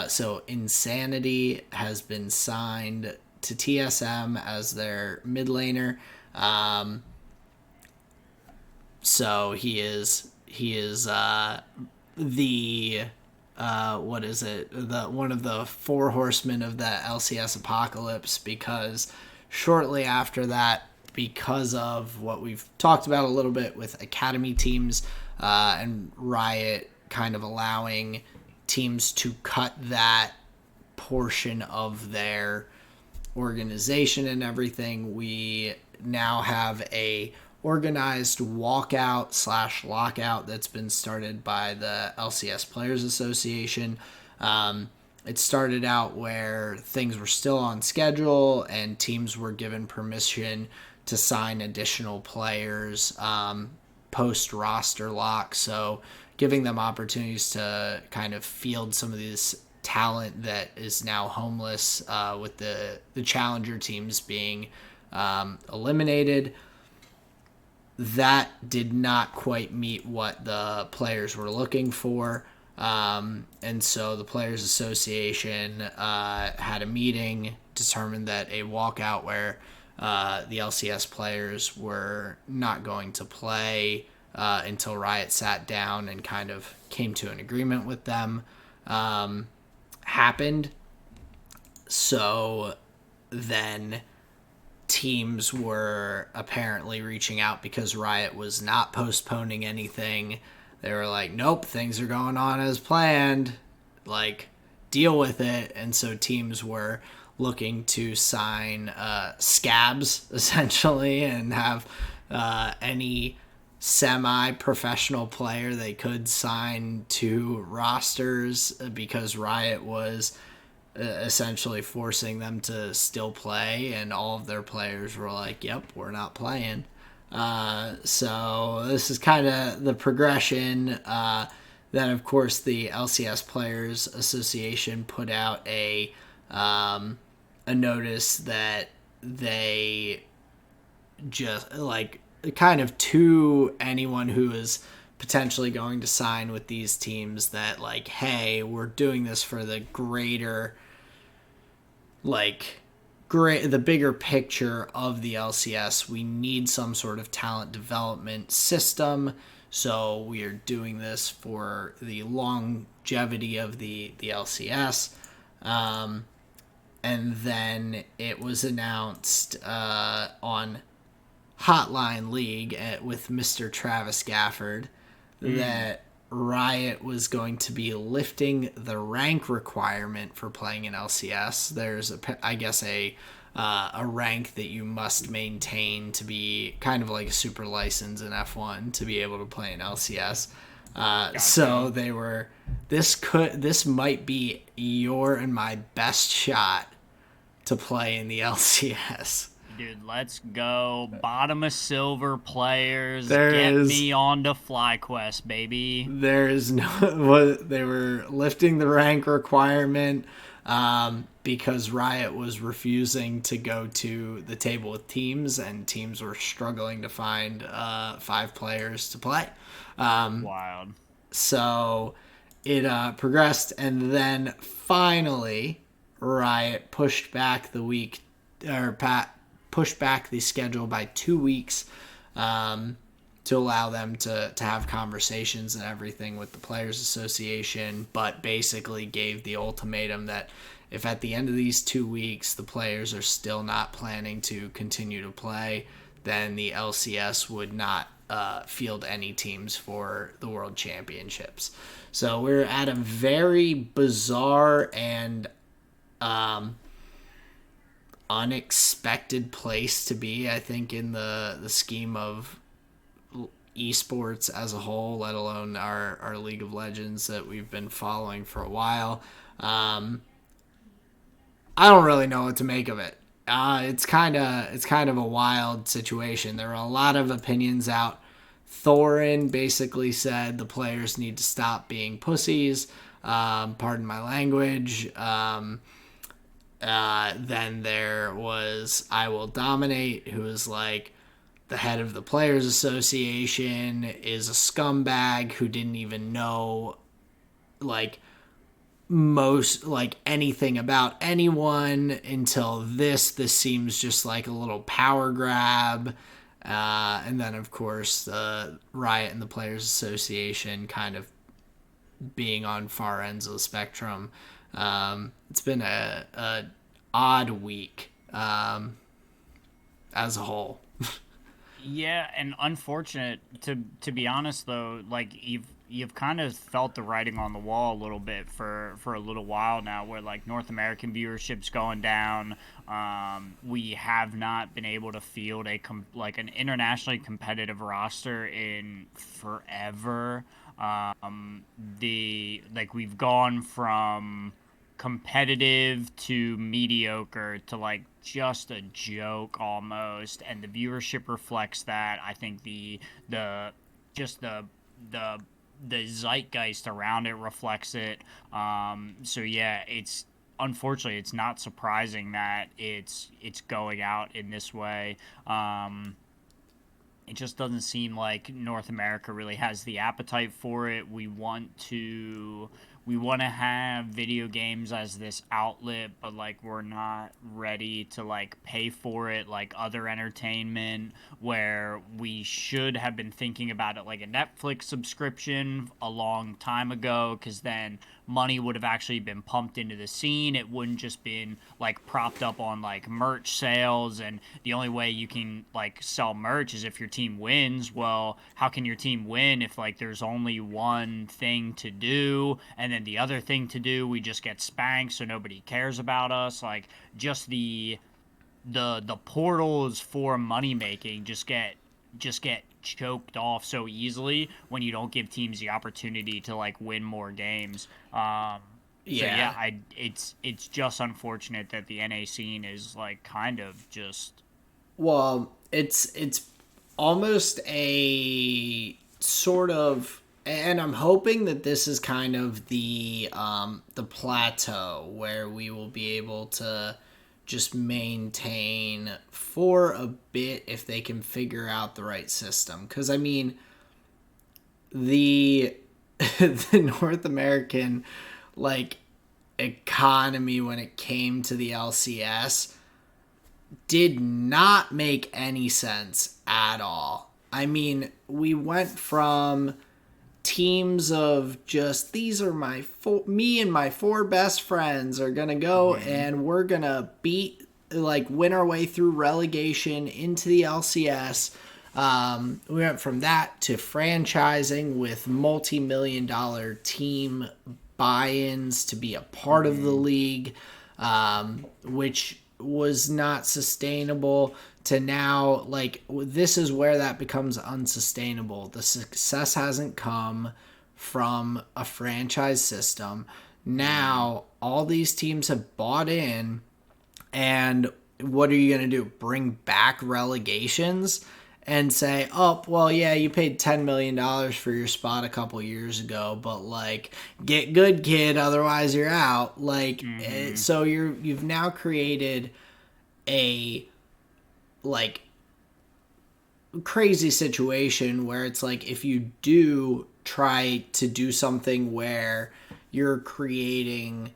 So Insanity has been signed to TSM as their mid laner. So he is the what is it? One of the four horsemen of the LCS apocalypse, because shortly after that, because of what we've talked about a little bit with academy teams and Riot kind of allowing teams to cut that portion of their organization and everything, we now have a organized walkout/lockout that's been started by the LCS Players Association. It started out where things were still on schedule and teams were given permission to sign additional players post roster lock, so giving them opportunities to kind of field some of this talent that is now homeless with the challenger teams being eliminated. That did not quite meet what the players were looking for. And so the Players Association had a meeting, determined that a walkout where the LCS players were not going to play until Riot sat down and kind of came to an agreement with them, happened. So then teams were apparently reaching out because Riot was not postponing anything. They were like, nope, things are going on as planned. Deal with it. And so teams were looking to sign scabs, essentially, and have any semi-professional player they could sign to rosters, because Riot was essentially forcing them to still play, and all of their players were like, yep, we're not playing. So this is kind of the progression. Then, of course, the LCS Players Association put out a notice that they just, kind of to anyone who is potentially going to sign with these teams, that, hey, we're doing this for the greater, the bigger picture of the LCS, we need some sort of talent development system. So we are doing this for the longevity of the LCS. And then it was announced on Hotline League with Mr. Travis Gafford that Riot was going to be lifting the rank requirement for playing in LCS. There's a rank that you must maintain to be kind of like a super license in F1 to be able to play in LCS. Gotcha. So they were this might be your and my best shot to play in the LCS. Dude, let's go. Bottom of silver players. Get me on to FlyQuest, baby. There is no... They were lifting the rank requirement because Riot was refusing to go to the table with teams, and teams were struggling to find 5 players to play. Wild. So it progressed, and then finally Riot pushed back the schedule by 2 weeks to allow them to have conversations and everything with the Players Association, but basically gave the ultimatum that if at the end of these 2 weeks the players are still not planning to continue to play, then the LCS would not field any teams for the World Championships. So we're at a very bizarre and unexpected place to be, I think, in the scheme of esports as a whole, let alone our League of Legends that we've been following for a while. I don't really know what to make of it. It's kind of a wild situation. There are a lot of opinions out. Thorin basically said the players need to stop being pussies. Pardon my language. Then there was I Will Dominate, who is like the head of the Players Association, is a scumbag who didn't even know anything about anyone until this. This seems just like a little power grab. And then, of course, Riot and the Players Association kind of being on far ends of the spectrum. It's been a odd week as a whole. Yeah, and unfortunate to be honest though. Like you've kind of felt the writing on the wall a little bit for a little while now, where like North American viewership's going down. We have not been able to field an internationally competitive roster in forever. We've gone from competitive to mediocre to like just a joke almost, and the viewership reflects that. I think the zeitgeist around it reflects it. So yeah, it's unfortunately it's not surprising that it's going out in this way. It just doesn't seem like North America really has the appetite for it. We want to have video games as this outlet, but like we're not ready to like pay for it like other entertainment, where we should have been thinking about it like a Netflix subscription a long time ago, because then money would have actually been pumped into the scene. It wouldn't just been like propped up on like merch sales, and the only way you can like sell merch is if your team wins. Well, how can your team win if like there's only one thing to do, and then the other thing to do we just get spanked, so nobody cares about us? Like just the portals for money making just get choked off so easily when you don't give teams the opportunity to like win more games. It's just unfortunate that the NA scene is like kind of just. Well, it's almost a sort of, and I'm hoping that this is kind of the plateau where we will be able to just maintain for a bit if they can figure out the right system. Because I mean, the North American like economy when it came to the LCS did not make any sense at all. I mean, we went from teams of just these are me and my four best friends are gonna go and we're gonna win our way through relegation into the LCS. We went from that to franchising with multi-million-dollar team buy-ins to be a part of the league, which was not sustainable, to now, like, this is where that becomes unsustainable. The success hasn't come from a franchise system. Now, all these teams have bought in, and what are you going to do? Bring back relegations and say, oh, well, yeah, you paid $10 million for your spot a couple years ago, but, like, get good, kid, otherwise you're out. Like, so you've now created a, like, crazy situation where it's like, if you do try to do something where you're creating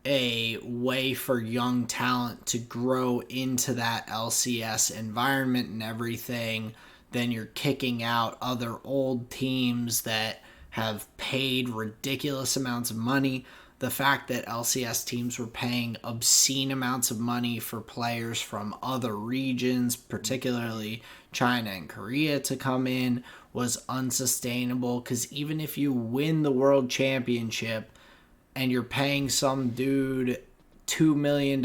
a way for young talent to grow into that LCS environment and everything, then you're kicking out other old teams that have paid ridiculous amounts of money. The fact that LCS teams were paying obscene amounts of money for players from other regions, particularly China and Korea, to come in was unsustainable, because even if you win the world championship and you're paying some dude $2 million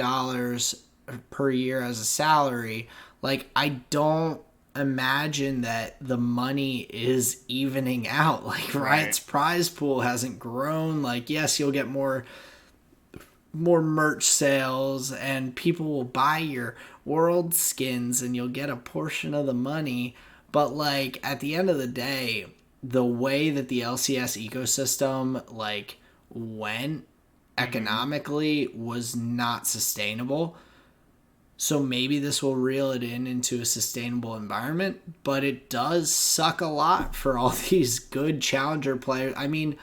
per year as a salary, like, I don't imagine that the money is evening out. Like, Riot's prize pool hasn't grown. Like, yes, you'll get more merch sales and people will buy your world skins and you'll get a portion of the money, but, like, at the end of the day, the way that the LCS ecosystem, like, went economically was not sustainable. So maybe this will reel it into a sustainable environment, but it does suck a lot for all these good challenger players. I mean,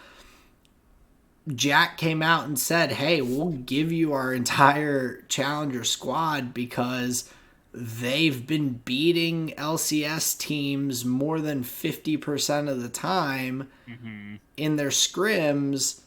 Jack came out and said, hey, we'll give you our entire challenger squad because they've been beating LCS teams more than 50% of the time in their scrims.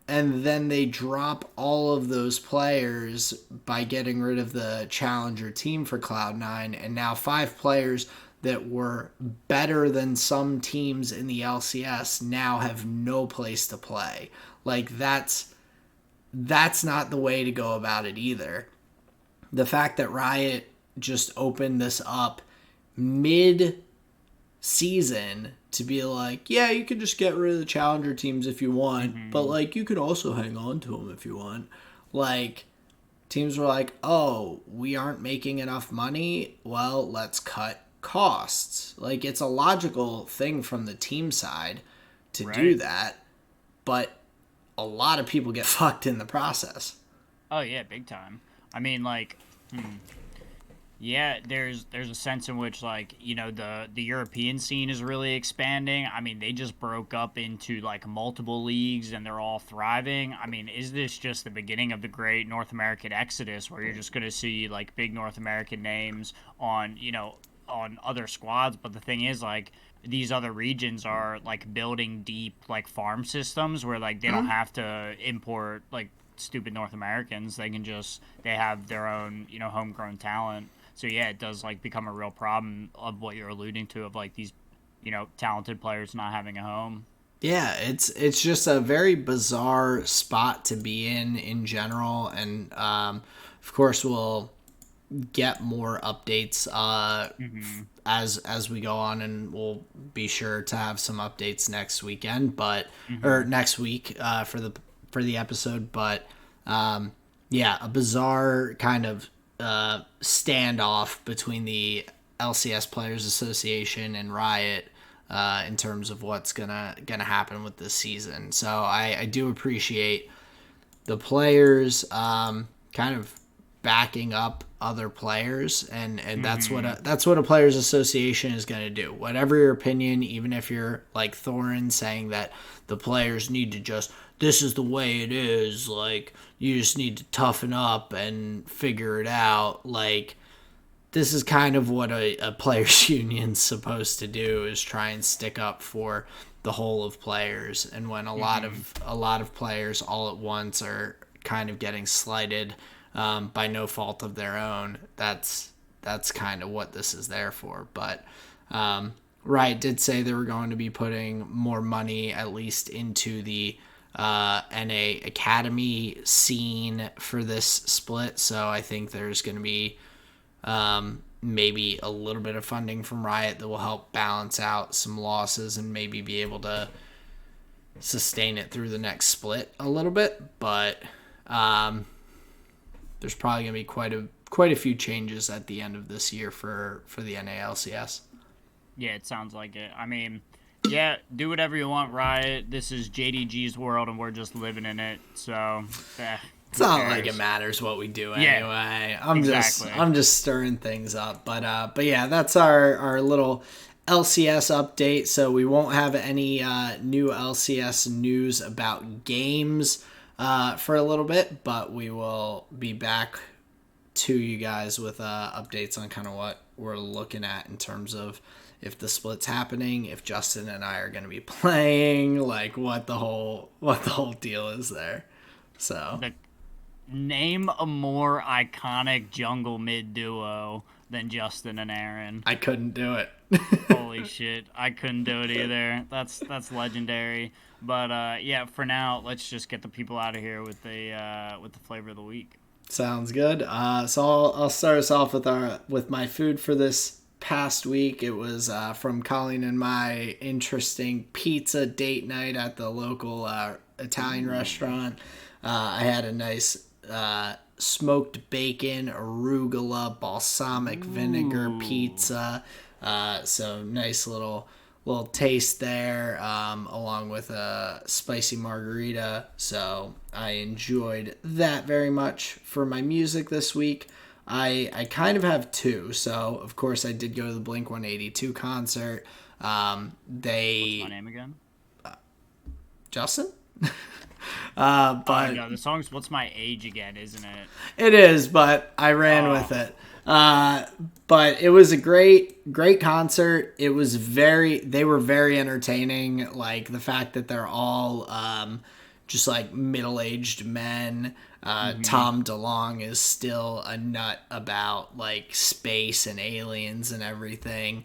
And then they drop all of those players by getting rid of the challenger team for Cloud9. And now 5 players that were better than some teams in the LCS now have no place to play. Like, that's not the way to go about it either. The fact that Riot just opened this up mid-season to be like, yeah, you can just get rid of the challenger teams if you want, but, like, you could also hang on to them if you want. Like, teams were like, oh, we aren't making enough money, well, let's cut costs. Like, it's a logical thing from the team side to do that, but a lot of people get fucked in the process. Oh yeah, big time. I mean, like, yeah, there's a sense in which, like, you know, the European scene is really expanding. I mean, they just broke up into, like, multiple leagues and they're all thriving. I mean, is this just the beginning of the great North American exodus where you're just going to see, like, big North American names on, you know, on other squads? But the thing is, like, these other regions are, like, building deep, like, farm systems where, like, they don't have to import, like, stupid North Americans. They have their own, you know, homegrown talent. So yeah, it does, like, become a real problem of what you're alluding to, of, like, these, you know, talented players not having a home. Yeah, it's just a very bizarre spot to be in general, and of course we'll get more updates as we go on, and we'll be sure to have some updates next weekend, but or next week for the episode. But yeah, a bizarre kind of standoff between the LCS Players Association and Riot in terms of what's gonna happen with this season. So I do appreciate the players kind of backing up other players, and that's what a players association is going to do. Whatever your opinion, even if you're like Thorin saying that the players need to just, this is the way it is, like you just need to toughen up and figure it out. Like, this is kind of what a players union's supposed to do, is try and stick up for the whole of players. And when a lot of players all at once are kind of getting slighted by no fault of their own, that's kind of what this is there for. But Riot did say they were going to be putting more money, at least into the NA Academy scene for this split. So I think there's going to be maybe a little bit of funding from Riot that will help balance out some losses and maybe be able to sustain it through the next split a little bit. But there's probably going to be quite a few changes at the end of this year for the NALCS. Yeah, it sounds like it. I mean, yeah, do whatever you want, Riot. This is JDG's world, and we're just living in it. So, it's not like it matters what we do anyway. Yeah, I'm just stirring things up. But yeah, that's our little LCS update. So we won't have any new LCS news about games for a little bit, but we will be back to you guys with updates on kind of what we're looking at in terms of if the split's happening, if Justin and I are going to be playing, like what the whole deal is there. So name a more iconic jungle mid duo than Justin and Aaron. I couldn't do it. Holy shit, I couldn't do it either. That's legendary. But yeah, for now, let's just get the people out of here with the flavor of the week. Sounds good. So I'll start us off with my food for this past week. It was from Colleen and my interesting pizza date night at the local Italian restaurant. I had a nice smoked bacon, arugula, balsamic vinegar pizza. So nice little taste there, along with a spicy margarita. So I enjoyed that very much. For my music this week, I kind of have two. So of course I did go to the Blink-182 concert. What's my name again? Justin? But no, the song's "What's My Age Again," isn't it? It is, but I ran with it. But it was a great concert. They were very entertaining. Like the fact that they're all just like middle-aged men. Tom DeLonge is still a nut about like space and aliens and everything.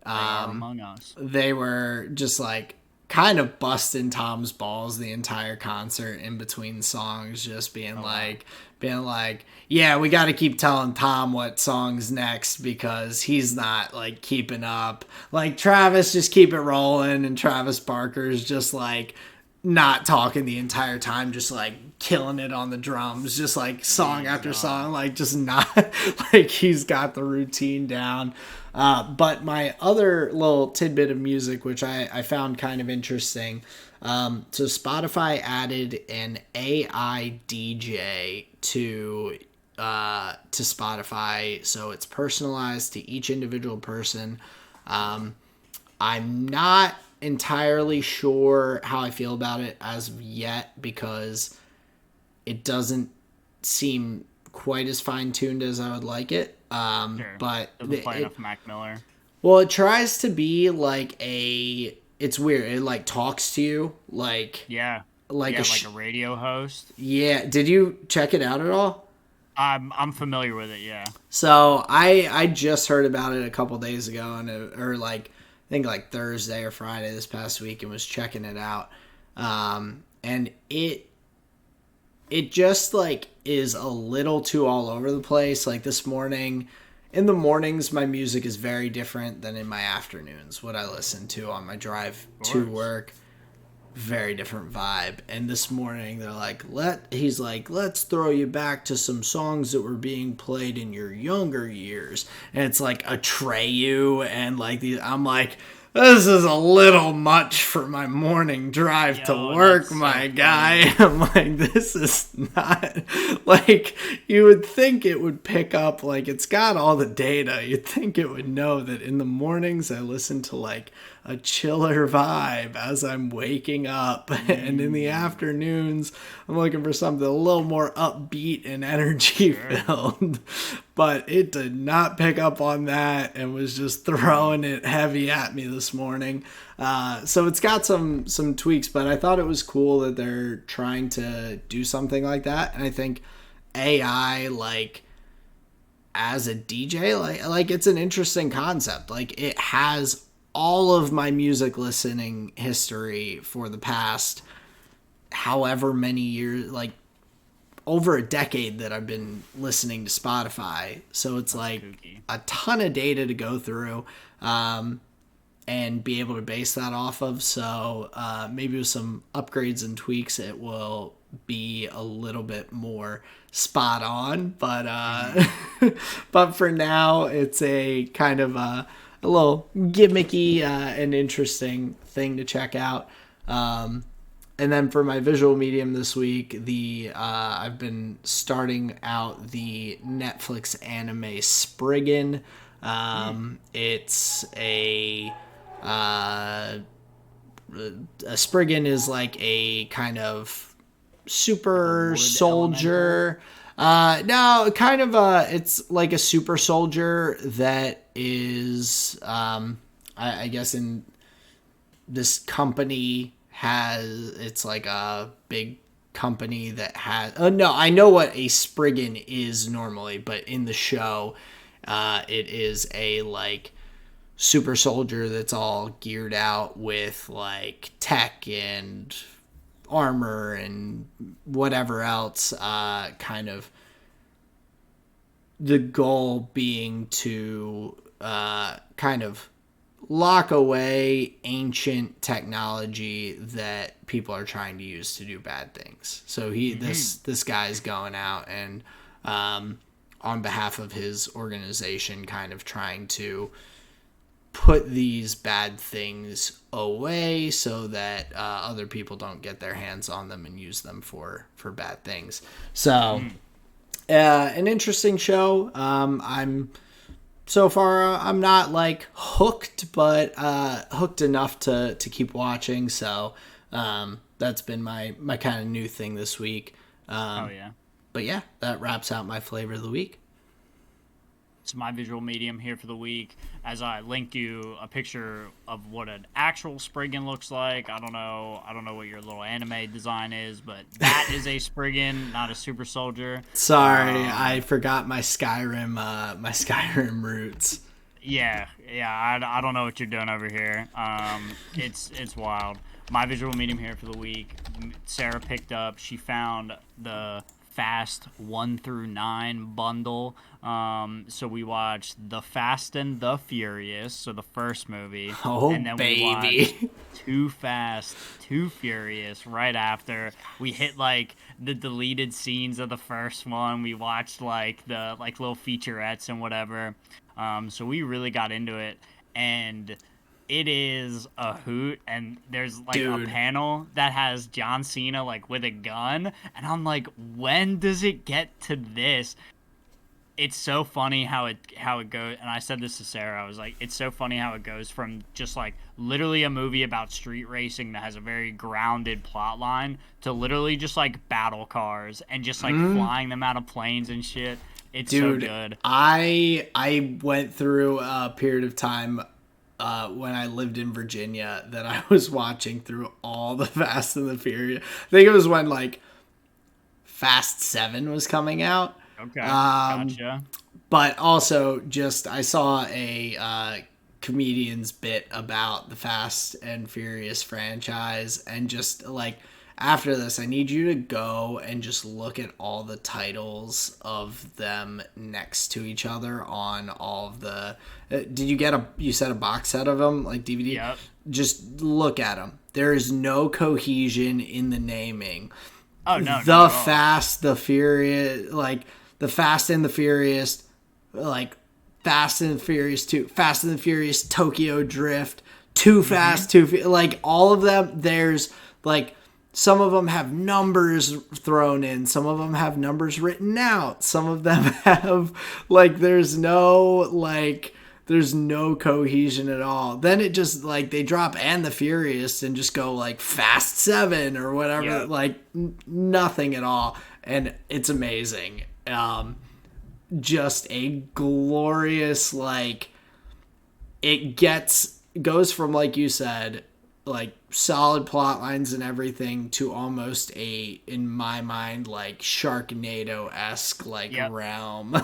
They are among us. They were just like kind of busting Tom's balls the entire concert in between songs, just being like, yeah, we got to keep telling Tom what song's next because he's not like keeping up. Like Travis, just keep it rolling, and Travis Barker's just like not talking the entire time, just like killing it on the drums, just like song after song, like just not like he's got the routine down. But my other little tidbit of music, which I found kind of interesting, so Spotify added an AI DJ to Spotify, so it's personalized to each individual person. I'm not entirely sure how I feel about it as of yet because it doesn't seem quite as fine-tuned as I would like it. Sure. But doesn't play enough Mac Miller. Well, it tries to be like it's weird. It like talks to you like like a radio host. Yeah. Did you check it out at all? I'm familiar with it. Yeah. So I just heard about it a couple days ago, or like I think like Thursday or Friday this past week, and was checking it out. And it just like is a little too all over the place. Like this morning, in the mornings, my music is very different than in my afternoons. What I listen to on my drive to work, very different vibe. And this morning they're like, let's throw you back to some songs that were being played in your younger years. And it's like Atreyu and like these. I'm like, this is a little much for my morning drive to work, my guy. I'm like, this is not, like, you would think it would pick up, like, it's got all the data. You'd think it would know that in the mornings I listen to, like, a chiller vibe as I'm waking up. And in the afternoons, I'm looking for something a little more upbeat and energy filled. But it did not pick up on that and was just throwing it heavy at me this morning. So it's got some tweaks, but I thought it was cool that they're trying to do something like that. And I think AI, like, as a DJ, like it's an interesting concept. Like, it has all of my music listening history for the past however many years, like over a decade that I've been listening to Spotify. So it's like a ton of data to go through and be able to base that off of. So maybe with some upgrades and tweaks, it will be a little bit more spot on. But but for now, it's a kind of a little gimmicky and interesting thing to check out. And then for my visual medium this week, I've been starting out the Netflix anime Spriggan. It's a Spriggan is like a kind of super soldier. No, kind of it's like a super soldier that is, I guess in this company it's like a big company that has, no, I know what a Spriggan is normally, but in the show, it is a like super soldier that's all geared out with like tech and armor and whatever else, kind of the goal being to kind of lock away ancient technology that people are trying to use to do bad things. So this guy's going out and on behalf of his organization kind of trying to put these bad things away so that other people don't get their hands on them and use them for bad things. So an interesting show. So far, I'm not like hooked, but hooked enough to keep watching. So that's been my kind of new thing this week. But yeah, that wraps out my flavor of the week. It's my visual medium here for the week. As I linked you a picture of what an actual Spriggan looks like. I don't know what your little anime design is, but that is a Spriggan, not a super soldier. Sorry, I forgot my Skyrim roots. Yeah, I don't know what you're doing over here. It's wild. My visual medium here for the week, Sarah picked up. She found the Fast 1 through 9 bundle. So we watched The Fast and the Furious, so the first movie. Oh, and then baby. We watched Too Fast, Too Furious right after. We hit like the deleted scenes of the first one. We watched like the little featurettes and whatever. So we really got into it, and it is a hoot. And there's like a panel that has John Cena like with a gun, and I'm like, when does it get to this? It's so funny how it goes, and I said this to Sarah. I was like, it's so funny how it goes from just like literally a movie about street racing that has a very grounded plot line to literally just like battle cars and just like flying them out of planes and shit. It's so good. I went through a period of time when I lived in Virginia that I was watching through all the Fast and the Furious. I think it was when like Fast 7 was coming out. Okay, gotcha. But also just I saw a comedian's bit about the Fast and Furious franchise, and just like after this, I need you to go and just look at all the titles of them next to each other on all of the. Did you get you said a box set of them, like DVD? Yep. Just look at them. There is no cohesion in the naming. Oh no. The Fast, the Furious, like the Fast and the Furious, like Fast and the Furious 2, Fast and the Furious Tokyo Drift, Too Fast, like all of them. There's like some of them have numbers thrown in, some of them have numbers written out, some of them have like there's no cohesion at all. Then it just like they drop And the Furious and just go like Fast 7 or whatever. Yep. Like nothing at all, and it's amazing. Just a glorious, like, it goes from, like you said, like solid plot lines and everything to almost in my mind, like Sharknado-esque like realm.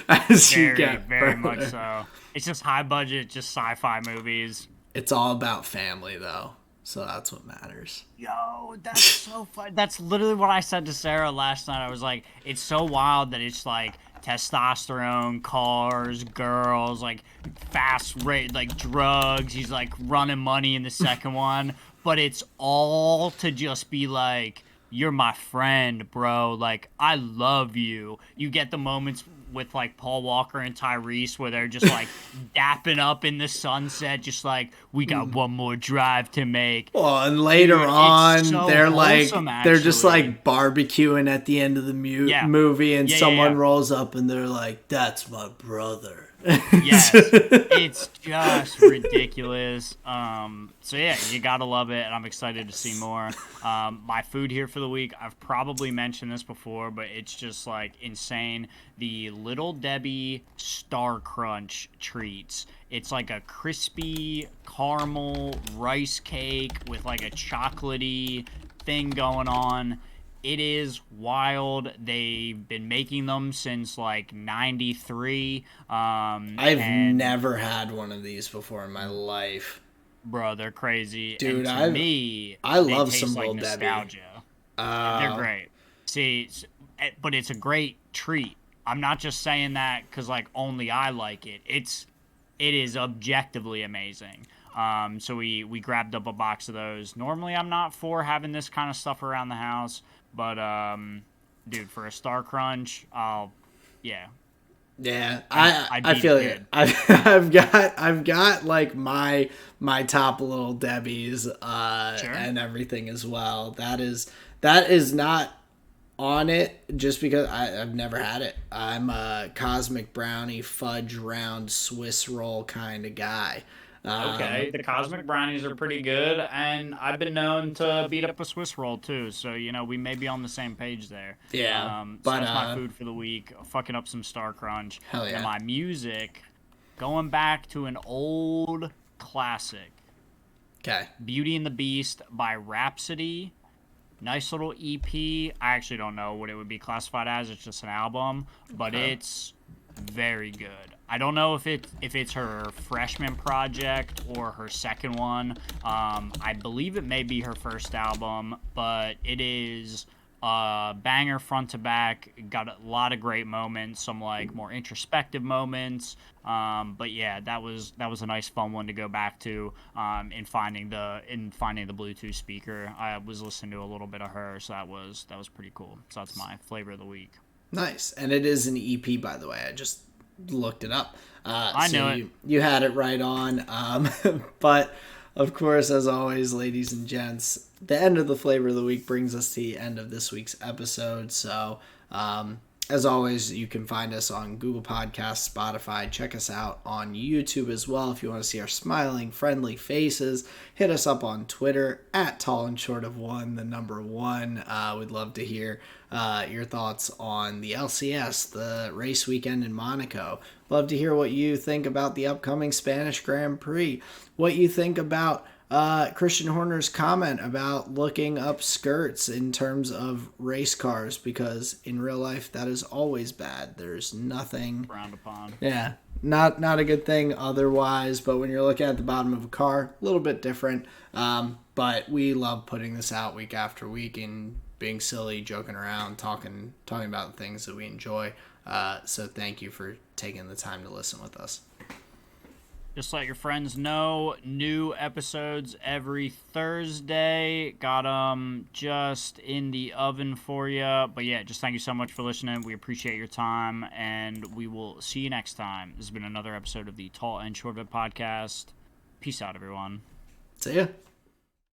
As you get very further. much so. It's just high budget, just sci-fi movies. It's all about family though, so that's what matters. Yo, that's so fun. That's literally what I said to Sarah last night. I was like, it's so wild that it's like testosterone, cars, girls, like fast rate, like drugs. He's like running money in the second one, but it's all to just be like, you're my friend, bro. Like, I love you. You get the moments with like Paul Walker and Tyrese where they're just like dapping up in the sunset, just like, we got one more drive to make. Well, and later on, so they're like, wholesome, they're just actually. like barbecuing at the end of the movie, and someone rolls up and they're like, "That's my brother." Yes, it's just ridiculous. So yeah, you gotta love it, and I'm excited to see more. My food here for the week, I've probably mentioned this before, but it's just like insane. The Little Debbie Star Crunch treats. It's like a crispy caramel rice cake with like a chocolatey thing going on. It is wild. They've been making them since like '93. I've never had one of these before in my life. Bro, they're crazy. Dude, and to me, I they love taste some like Little Debbie. nostalgia. They're great. See, but it's a great treat. I'm not just saying that because like only I like it. It is objectively amazing. So we grabbed up a box of those. Normally, I'm not for having this kind of stuff around the house, but dude, for a Star Crunch, yeah. Yeah, I feel it. I've got like my top Little Debbie's and everything as well. That is not on it just because I've never had it. I'm a cosmic brownie fudge round Swiss roll kind of guy. Okay, the cosmic brownies are pretty good, and I've been known to beat up a Swiss roll too. So we may be on the same page there. Yeah, so that's my food for the week. Fucking up some Star Crunch. Hell yeah. And my music, going back to an old classic. Okay. Beauty and the Beast by Rhapsody. Nice little EP. I actually don't know what it would be classified as. It's just an album, but it's very good. I don't know if it's her freshman project or her second one. I believe it may be her first album, but it is banger front to back. Got a lot of great moments, some like more introspective moments. But yeah, that was a nice fun one to go back to. In finding the Bluetooth speaker, I was listening to a little bit of her, so that was pretty cool. So that's my flavor of the week. Nice, and it is an EP, by the way. I just looked it up. I know it. You had it right on. But of course, as always, ladies and gents, the end of the flavor of the week brings us to the end of this week's episode. So, as always, you can find us on Google Podcasts, Spotify. Check us out on YouTube as well if you want to see our smiling, friendly faces. Hit us up on Twitter at Tall and Short of One, the number one. We'd love to hear your thoughts on the LCS, the race weekend in Monaco. Love to hear what you think about the upcoming Spanish Grand Prix. What you think about Christian Horner's comment about looking up skirts in terms of race cars, because in real life that is always bad. There's nothing frowned upon. Yeah, not a good thing otherwise, but when you're looking at the bottom of a car, a little bit different. But we love putting this out week after week and being silly, joking around, talking about the things that we enjoy. So thank you for taking the time to listen with us. Just let your friends know, new episodes every Thursday. Got them just in the oven for you. But yeah, just thank you so much for listening. We appreciate your time, and we will see you next time. This has been another episode of the Tall and Short of It podcast. Peace out, everyone. See ya.